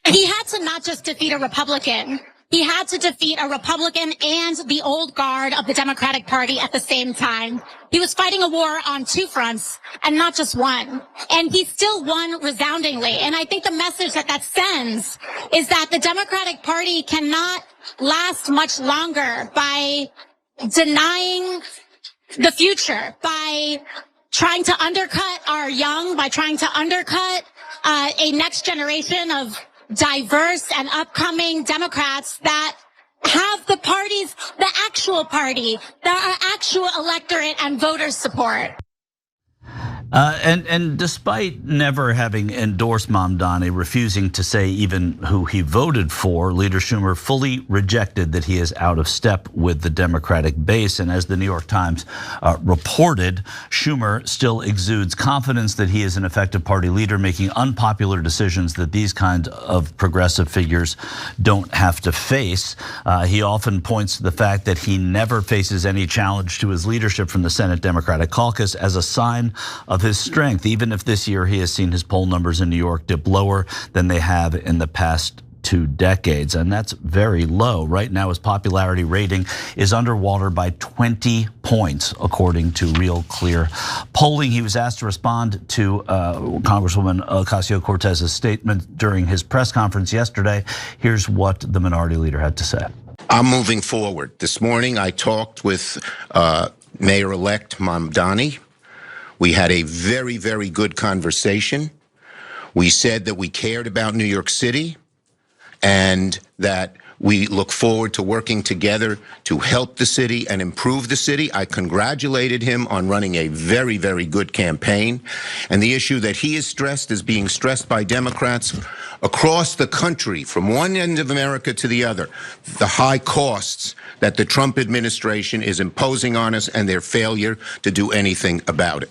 S15: He had to not just defeat a Republican. He had to defeat a Republican and the old guard of the Democratic Party at the same time. He was fighting a war on two fronts and not just one. And he still won resoundingly. And I think the message that sends is that the Democratic Party cannot last much longer by denying the future, by trying to undercut our young, by trying to undercut a next generation of diverse and upcoming Democrats that have the parties, the actual party, the actual electorate and voters support.
S12: And despite never having endorsed Mamdani, refusing to say even who he voted for, Leader Schumer fully rejected that he is out of step with the Democratic base. And as the New York Times reported, Schumer still exudes confidence that he is an effective party leader, making unpopular decisions that these kinds of progressive figures don't have to face. He often points to the fact that he never faces any challenge to his leadership from the Senate Democratic caucus as a sign of his strength, even if this year he has seen his poll numbers in New York dip lower than they have in the past 2 decades, and that's very low. Right now, his popularity rating is underwater by 20 points, according to Real Clear polling. He was asked to respond to Congresswoman Ocasio-Cortez's statement during his press conference yesterday. Here's what the minority leader had to say.
S16: I'm moving forward. This morning, I talked with Mayor-elect Mamdani. We had a very, very good conversation. We said that we cared about New York City and that we look forward to working together to help the city and improve the city. I congratulated him on running a very, very good campaign. And the issue that he is stressed is being stressed by Democrats across the country, from one end of America to the other, the high costs that the Trump administration is imposing on us and their failure to do anything about it.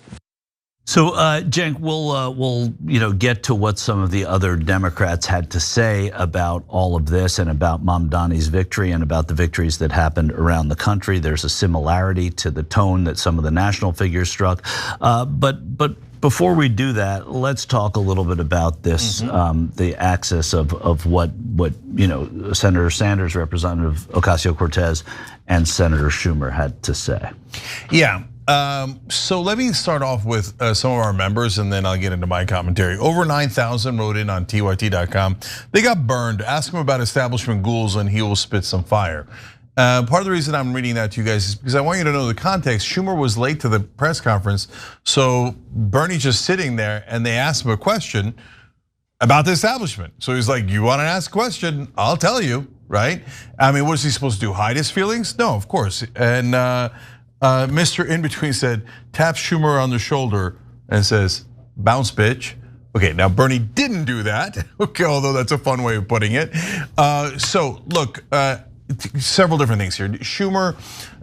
S12: So, Cenk, we'll get to what some of the other Democrats had to say about all of this and about Mamdani's victory and about the victories that happened around the country. There's a similarity to the tone that some of the national figures struck. But before we do that, let's talk a little bit about this, the axis of what Senator Sanders, Representative Ocasio-Cortez, and Senator Schumer had to say.
S13: Yeah. So let me start off with some of our members and then I'll get into my commentary. Over 9,000 wrote in on TYT.com. They got burned. Ask him about establishment ghouls and he will spit some fire. Part of the reason I'm reading that to you guys is because I want you to know the context. Schumer was late to the press conference, so Bernie's just sitting there and they asked him a question about the establishment. So he's like, you want to ask a question? I'll tell you, right? I mean, what is he supposed to do, hide his feelings? No, of course. And Mr. In Between said, taps Schumer on the shoulder and says, bounce, bitch. Okay, now Bernie didn't do that, okay, although that's a fun way of putting it. So look, several different things here. Schumer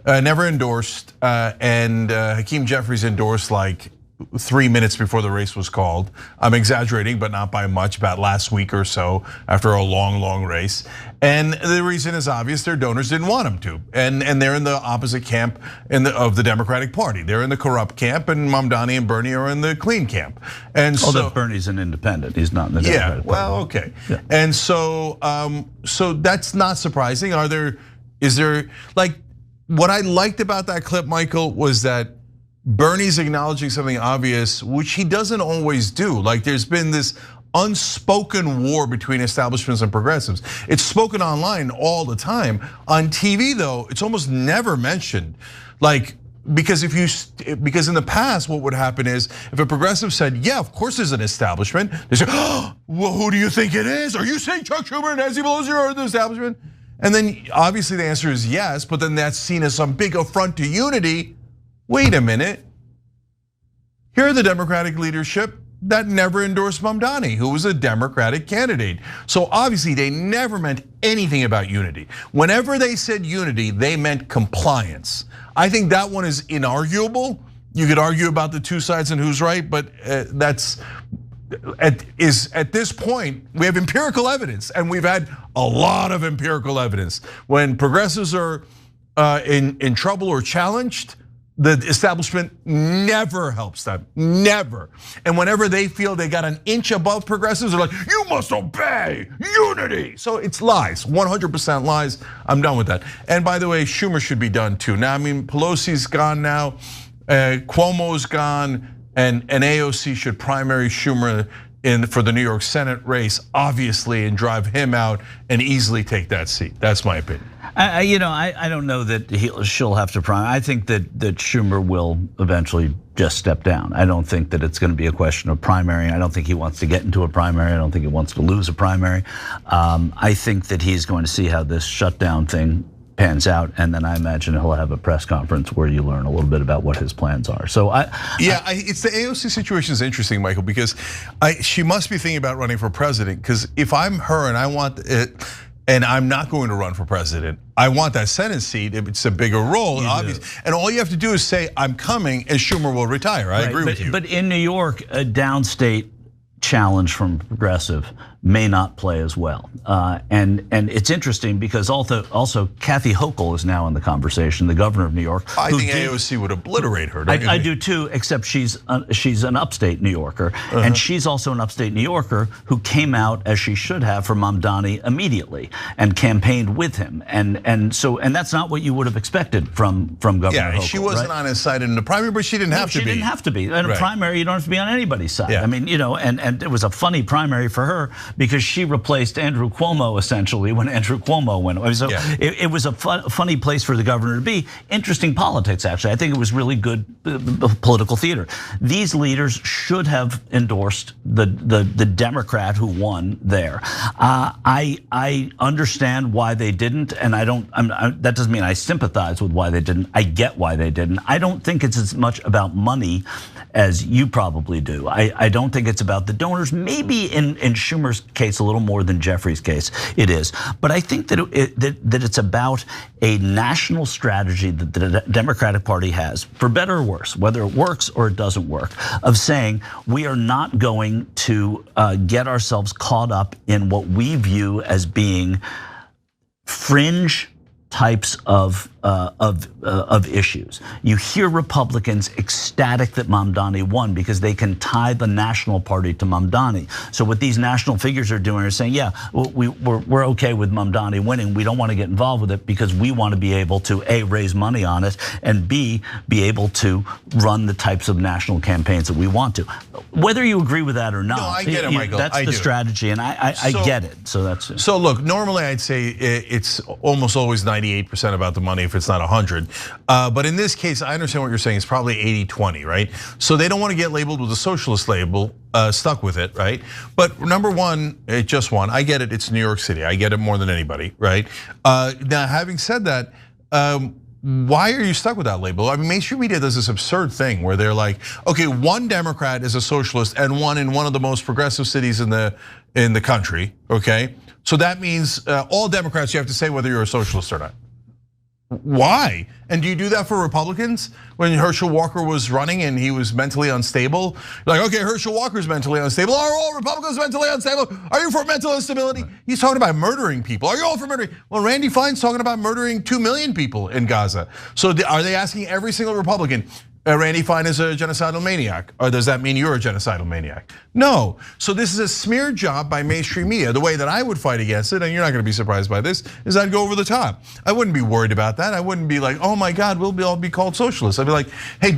S13: never endorsed, and Hakeem Jeffries endorsed like 3 minutes before the race was called. I'm exaggerating, but not by much, about last week or so after a long race. And the reason is obvious, their donors didn't want him to. And they're in the opposite camp of the Democratic Party. They're in the corrupt camp, and Mamdani and Bernie are in the clean camp. And so
S12: Bernie's an independent, he's not in the Democratic Party.
S13: Well, okay. Yeah. And so that's not surprising. Is there, like, what I liked about that clip, Michael, was that Bernie's acknowledging something obvious, which he doesn't always do. Like, there's been this unspoken war between establishments and progressives. It's spoken online all the time. On TV, though, it's almost never mentioned. Like, because because in the past, what would happen is if a progressive said, yeah, of course there's an establishment, they say, oh, well, who do you think it is? Are you saying Chuck Schumer and Nancy Pelosi are the establishment? And then obviously the answer is yes, but then that's seen as some big affront to unity. Wait a minute. Here are the Democratic leadership that never endorsed Mamdani, who was a Democratic candidate. So obviously they never meant anything about unity. Whenever they said unity, they meant compliance. I think that one is inarguable. You could argue about the two sides and who's right, but at this point, we have empirical evidence, and we've had a lot of empirical evidence. When progressives are in trouble or challenged, the establishment never helps them, never. And whenever they feel they got an inch above progressives, they're like, you must obey, unity. So it's lies, 100% lies. I'm done with that. And by the way, Schumer should be done too. Now, I mean, Pelosi's gone now, Cuomo's gone, and AOC should primary Schumer for the New York Senate race, obviously, and drive him out and easily take that seat. That's my opinion.
S12: I don't know that she'll have to primary. I think that Schumer will eventually just step down. I don't think that it's going to be a question of primary. I don't think he wants to get into a primary. I don't think he wants to lose a primary. I think that he's going to see how this shutdown thing pans out, and then I imagine he'll have a press conference where you learn a little bit about what his plans are. So
S13: it's the AOC situation is interesting, Michael, because she must be thinking about running for president. Because if I'm her and I want it, and I'm not going to run for president, I want that Senate seat. It's a bigger role, obviously. And all you have to do is say, I'm coming, and Schumer will retire. I agree with you.
S12: But in New York, a downstate challenge from progressive may not play as well. And it's interesting because also Kathy Hochul is now in the conversation, the governor of New York.
S13: I think AOC would obliterate her.
S12: I do too, except she's an upstate New Yorker, and she's also an upstate New Yorker who came out, as she should have, for Mamdani immediately and campaigned with him. And that's not what you would have expected from Governor Hochul.
S13: She wasn't on his side in the primary, but she didn't have to be.
S12: She didn't have to be. In a primary, you don't have to be on anybody's side. I mean, and it was a funny primary for her because she replaced Andrew Cuomo essentially when Andrew Cuomo went away. So it was a funny place for the governor to be. Interesting politics, actually. I think it was really good political theater. These leaders should have endorsed the Democrat who won there. I understand why they didn't, and that doesn't mean I sympathize with why they didn't. I get why they didn't. I don't think it's as much about money as you probably do. I don't think it's about the donors. Maybe in Schumer's case, a little more than Jeffrey's case, it is. But I think that it's about a national strategy that the Democratic Party has, for better or worse, whether it works or it doesn't work, of saying we are not going to get ourselves caught up in what we view as being fringe types of issues. You hear Republicans ecstatic that Mamdani won because they can tie the national party to Mamdani. So what these national figures are doing are saying, yeah, we're okay with Mamdani winning. We don't want to get involved with it because we want to be able to A, raise money on it, and B, be able to run the types of national campaigns that we want to. Whether you agree with that or not,
S13: I get it, Michael.
S12: That's the strategy, and I get it. So that's it.
S13: So look, normally I'd say it's almost always 98% about the money if it's not 100. But in this case, I understand what you're saying. It's probably 80-20, right? So they don't want to get labeled with a socialist label, stuck with it, right? But number one, it just won. I get it, it's New York City. I get it more than anybody, right? Now, having said that, why are you stuck with that label? I mean, mainstream media does this absurd thing where they're like, okay, one Democrat is a socialist and one in one of the most progressive cities in the country, okay? So that means all Democrats, you have to say whether you're a socialist or not. Why? And do you do that for Republicans? When Herschel Walker was running and he was mentally unstable, like, okay, Herschel Walker's mentally unstable. Are all Republicans mentally unstable? Are you for mental instability? He's talking about murdering people. Are you all for murdering? Well, Randy Fein's talking about murdering 2 million people in Gaza. So are they asking every single Republican, Randy Fein is a genocidal maniac, or does that mean you're a genocidal maniac? No. So this is a smear job by mainstream media. The way that I would fight against it, and you're not going to be surprised by this, is I'd go over the top. I wouldn't be worried about that. I wouldn't be like, oh my God, we'll all be called socialists. I'd be like, hey,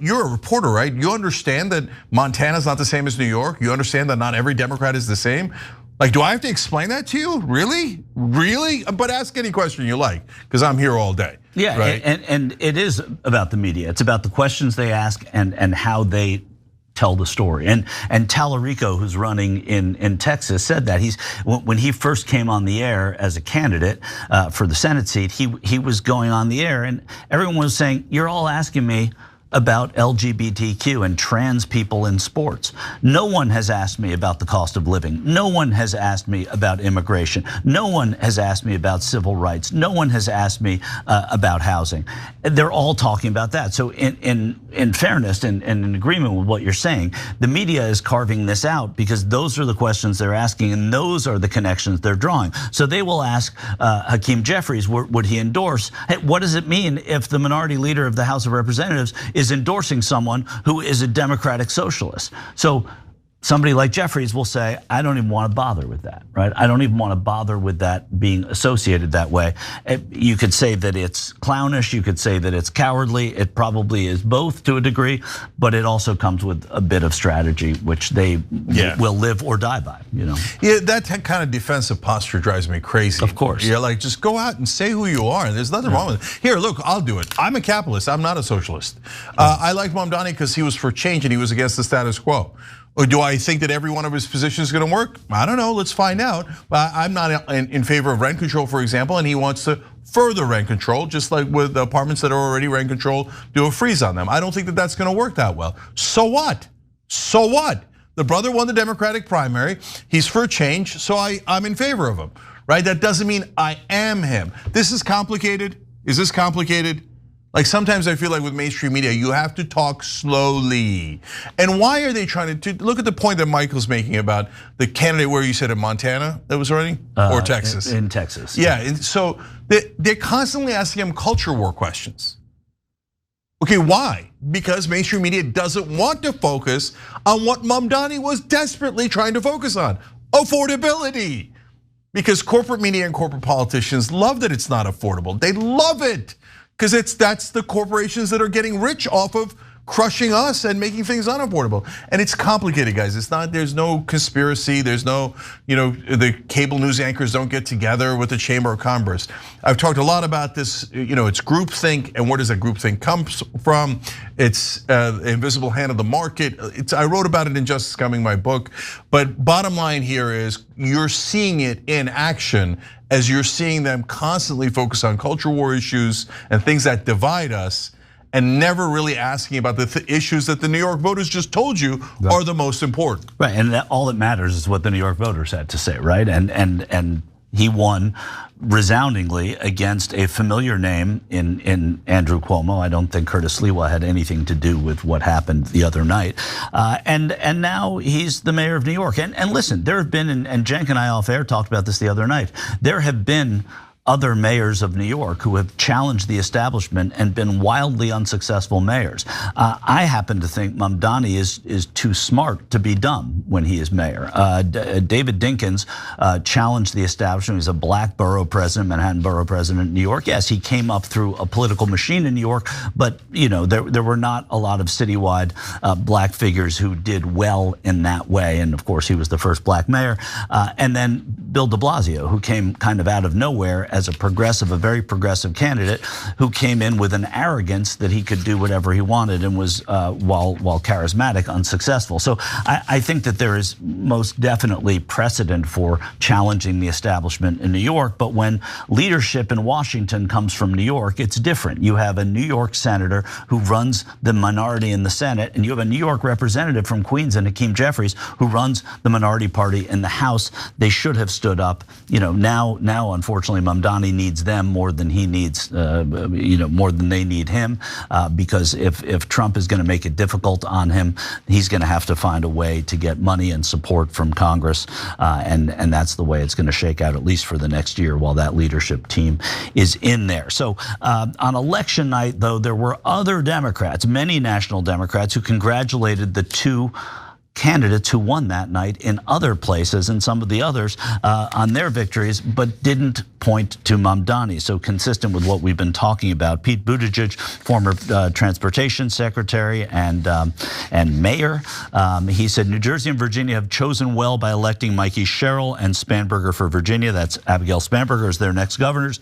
S13: you're a reporter, right? You understand that Montana's not the same as New York? You understand that not every Democrat is the same? Like, do I have to explain that to you? Really? Really? But ask any question you like, because I'm here all day.
S12: Yeah, right? and it is about the media. It's about the questions they ask and how they tell the story. And Tallarico, who's running in Texas, said that when he first came on the air as a candidate for the Senate seat, he was going on the air and everyone was saying, you're all asking me about LGBTQ and trans people in sports. No one has asked me about the cost of living. No one has asked me about immigration. No one has asked me about civil rights. No one has asked me about housing. They're all talking about that. So in fairness and in agreement with what you're saying, the media is carving this out because those are the questions they're asking and those are the connections they're drawing. So they will ask Hakeem Jeffries, would he endorse? Hey, what does it mean if the minority leader of the House of Representatives is endorsing someone who is a democratic socialist? So somebody like Jeffries will say, I don't even want to bother with that, right? I don't even want to bother with that being associated that way. You could say that it's clownish, you could say that it's cowardly, it probably is both to a degree, but it also comes with a bit of strategy, which they will live or die by, you know?
S13: Yeah, that kind of defensive posture drives me crazy.
S12: Of course.
S13: You're like, just go out and say who you are, and there's nothing wrong with it. Here, look, I'll do it. I'm a capitalist, I'm not a socialist. I like Mamdani because he was for change and he was against the status quo. Or do I think that every one of his positions is going to work? I don't know, let's find out. I'm not in favor of rent control, for example, and he wants to further rent control, just like with apartments that are already rent control, do a freeze on them. I don't think that that's going to work that well. So what? So what? The brother won the Democratic primary, he's for change, so I'm in favor of him, right? That doesn't mean I am him. This is complicated. Is this complicated? Like sometimes I feel like with mainstream media, you have to talk slowly. And why are they trying to look at the point that Michael's making about the candidate where you said in Montana that was running or Texas?
S12: In Texas.
S13: Yeah, and so they're constantly asking him culture war questions. Okay, why? Because mainstream media doesn't want to focus on what Mamdani was desperately trying to focus on, affordability. Because corporate media and corporate politicians love that it's not affordable. They love it. Because that's the corporations that are getting rich off of crushing us and making things unaffordable. And it's complicated, guys. It's not, there's no conspiracy, there's no, the cable news anchors don't get together with the Chamber of Commerce. I've talked a lot about this, it's groupthink, and where does that groupthink come from? It's the invisible hand of the market. I wrote about it in Justice Coming, my book. But bottom line here is you're seeing it in action as you're seeing them constantly focus on culture war issues and things that divide us, and never really asking about the issues that the New York voters just told you are the most important.
S12: Right, and all that matters is what the New York voters had to say, right? And he won resoundingly against a familiar name in Andrew Cuomo. I don't think Curtis Sliwa had anything to do with what happened the other night. And now he's the mayor of New York. And listen, there have been, and Cenk and I off air talked about this the other night, there have been other mayors of New York who have challenged the establishment and been wildly unsuccessful mayors. I happen to think Mamdani is too smart to be dumb when he is mayor. David Dinkins challenged the establishment. He's a black borough president, Manhattan borough president in New York. Yes, he came up through a political machine in New York, but there were not a lot of citywide black figures who did well in that way. And of course, he was the first black mayor. And then Bill de Blasio, who came kind of out of nowhere as a progressive, a very progressive candidate who came in with an arrogance that he could do whatever he wanted and was, while charismatic, unsuccessful. So I think that there is most definitely precedent for challenging the establishment in New York. But when leadership in Washington comes from New York, it's different. You have a New York senator who runs the minority in the Senate, and you have a New York representative from Queens, and Hakeem Jeffries, who runs the minority party in the House. They should have stood up. Now, unfortunately, Mamdani needs them more than he needs, more than they need him, because if Trump is going to make it difficult on him, he's going to have to find a way to get money and support from Congress, and that's the way it's going to shake out, at least for the next year, while that leadership team is in there. So on election night, though, there were other Democrats, many national Democrats, who congratulated the two candidates who won that night in other places, and some of the others on their victories, but didn't point to Mamdani. So consistent with what we've been talking about, Pete Buttigieg, former transportation secretary and mayor, he said New Jersey and Virginia have chosen well by electing Mikey Sherrill and Spanberger for Virginia. That's Abigail Spanberger as their next governors.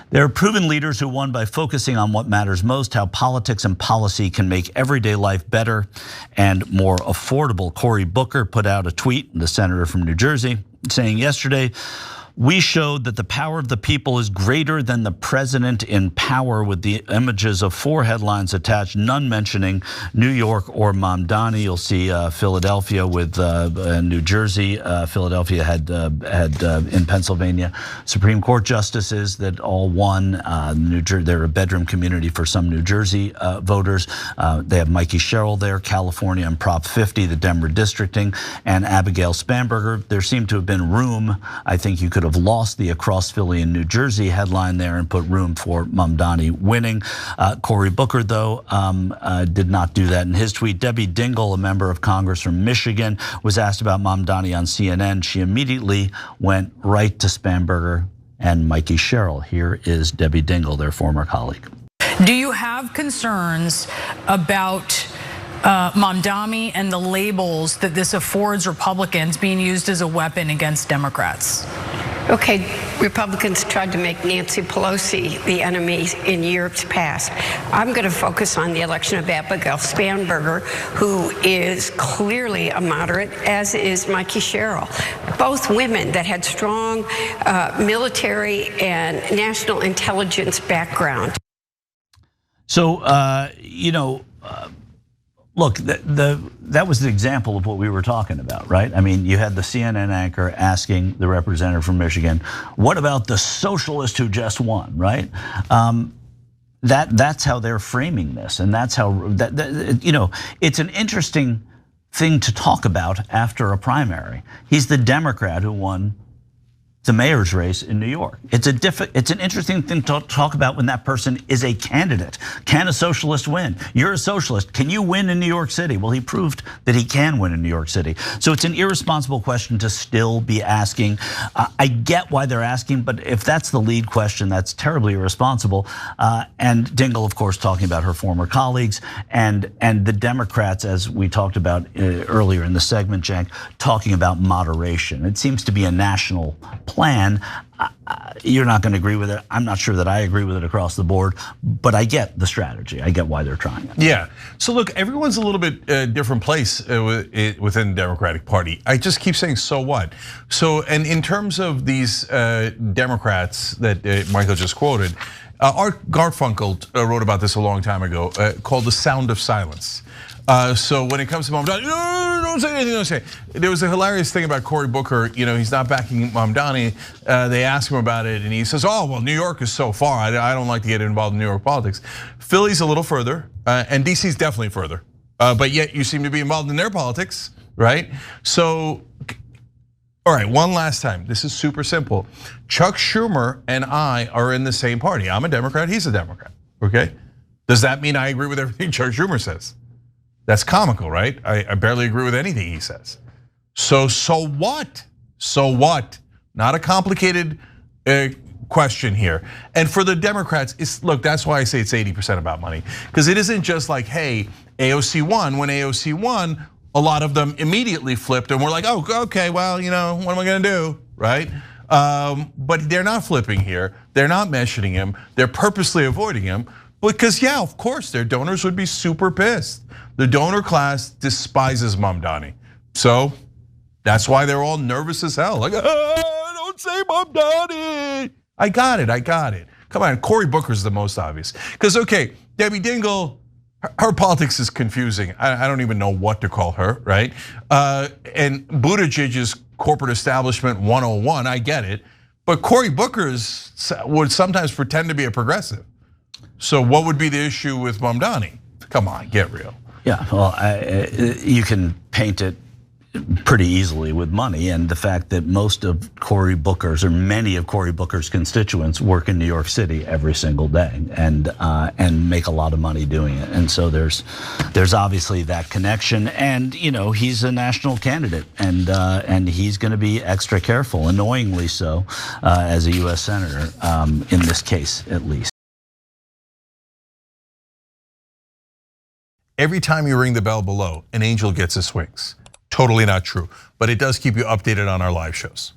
S12: They're proven leaders who won by focusing on what matters most, how politics and policy can make everyday life better and more affordable. Cory Booker put out a tweet, the senator from New Jersey, saying yesterday, "We showed that the power of the people is greater than the president in power," with the images of 4 headlines attached, none mentioning New York or Mamdani. You'll see Philadelphia with New Jersey. Philadelphia had in Pennsylvania Supreme Court justices that all won. New Jersey, they're a bedroom community for some New Jersey voters. They have Mikey Sherrill there, California, and Prop 50, the Dem redistricting, and Abigail Spanberger. There seemed to have been room. I think you could have lost the Across Philly and New Jersey headline there and put room for Mamdani winning. Cory Booker, though, did not do that in his tweet. Debbie Dingell, a member of Congress from Michigan, was asked about Mamdani on CNN. She immediately went right to Spanberger and Mikey Sherrill. Here is Debbie Dingell, their former colleague.
S3: Do you have concerns about Mamdani and the labels that this affords Republicans being used as a weapon against Democrats?
S4: Okay, Republicans tried to make Nancy Pelosi the enemy in years past. I'm going to focus on the election of Abigail Spanberger, who is clearly a moderate, as is Mikey Sherrill. Both women that had strong military and national intelligence background.
S12: So, look, that was the example of what we were talking about, right? I mean, you had the CNN anchor asking the representative from Michigan, what about the socialist who just won, right? That's how they're framing this, and that's how, it's an interesting thing to talk about after a primary. He's the Democrat who won the mayor's race in New York. It's an interesting thing to talk about when that person is a candidate. Can a socialist win? You're a socialist. Can you win in New York City? Well, he proved that he can win in New York City. So it's an irresponsible question to still be asking. I get why they're asking, but if that's the lead question, that's terribly irresponsible. And Dingell, of course, talking about her former colleagues, and the Democrats, as we talked about earlier in the segment, Cenk, talking about moderation. It seems to be a national plan. You're not going to agree with it. I'm not sure that I agree with it across the board, but I get the strategy. I get why they're trying it.
S13: Yeah. So look, everyone's a little bit different place within the Democratic Party. I just keep saying, so what? So, and in terms of these Democrats that Michael just quoted, Art Garfunkel wrote about this a long time ago, called The Sound of Silence. So when it comes to Mamdani, no, don't say anything, don't say. There was a hilarious thing about Cory Booker, he's not backing Mamdani. They ask him about it and he says, oh, well, New York is so far. I don't like to get involved in New York politics. Philly's a little further, and DC's definitely further. But yet you seem to be involved in their politics, right? So, all right, one last time. This is super simple. Chuck Schumer and I are in the same party. I'm a Democrat, he's a Democrat, okay? Does that mean I agree with everything Chuck Schumer says? That's comical, right? I barely agree with anything he says. So what? So what? Not a complicated question here. And for the Democrats, look, that's why I say it's 80% about money. Because it isn't just like, hey, AOC won. When AOC won, a lot of them immediately flipped and were like, oh, okay, well, what am I gonna do, right? But they're not flipping here. They're not mentioning him. They're purposely avoiding him because, yeah, of course, their donors would be super pissed. The donor class despises Mamdani. So that's why they're all nervous as hell. Like, don't say Mamdani. I got it. Come on, Cory Booker's the most obvious. Because, okay, Debbie Dingell, her politics is confusing. I don't even know what to call her, right? And Buttigieg's corporate establishment 101, I get it. But Cory Booker's would sometimes pretend to be a progressive. So what would be the issue with Mamdani? Come on, get real.
S12: Yeah, well, you can paint it pretty easily with money, and the fact that most of Cory Booker's or many of Cory Booker's constituents work in New York City every single day and make a lot of money doing it. And so there's obviously that connection, and he's a national candidate, and he's going to be extra careful, annoyingly so, as a U.S. senator in this case at least.
S13: Every time you ring the bell below, an angel gets his wings. Totally not true, but it does keep you updated on our live shows.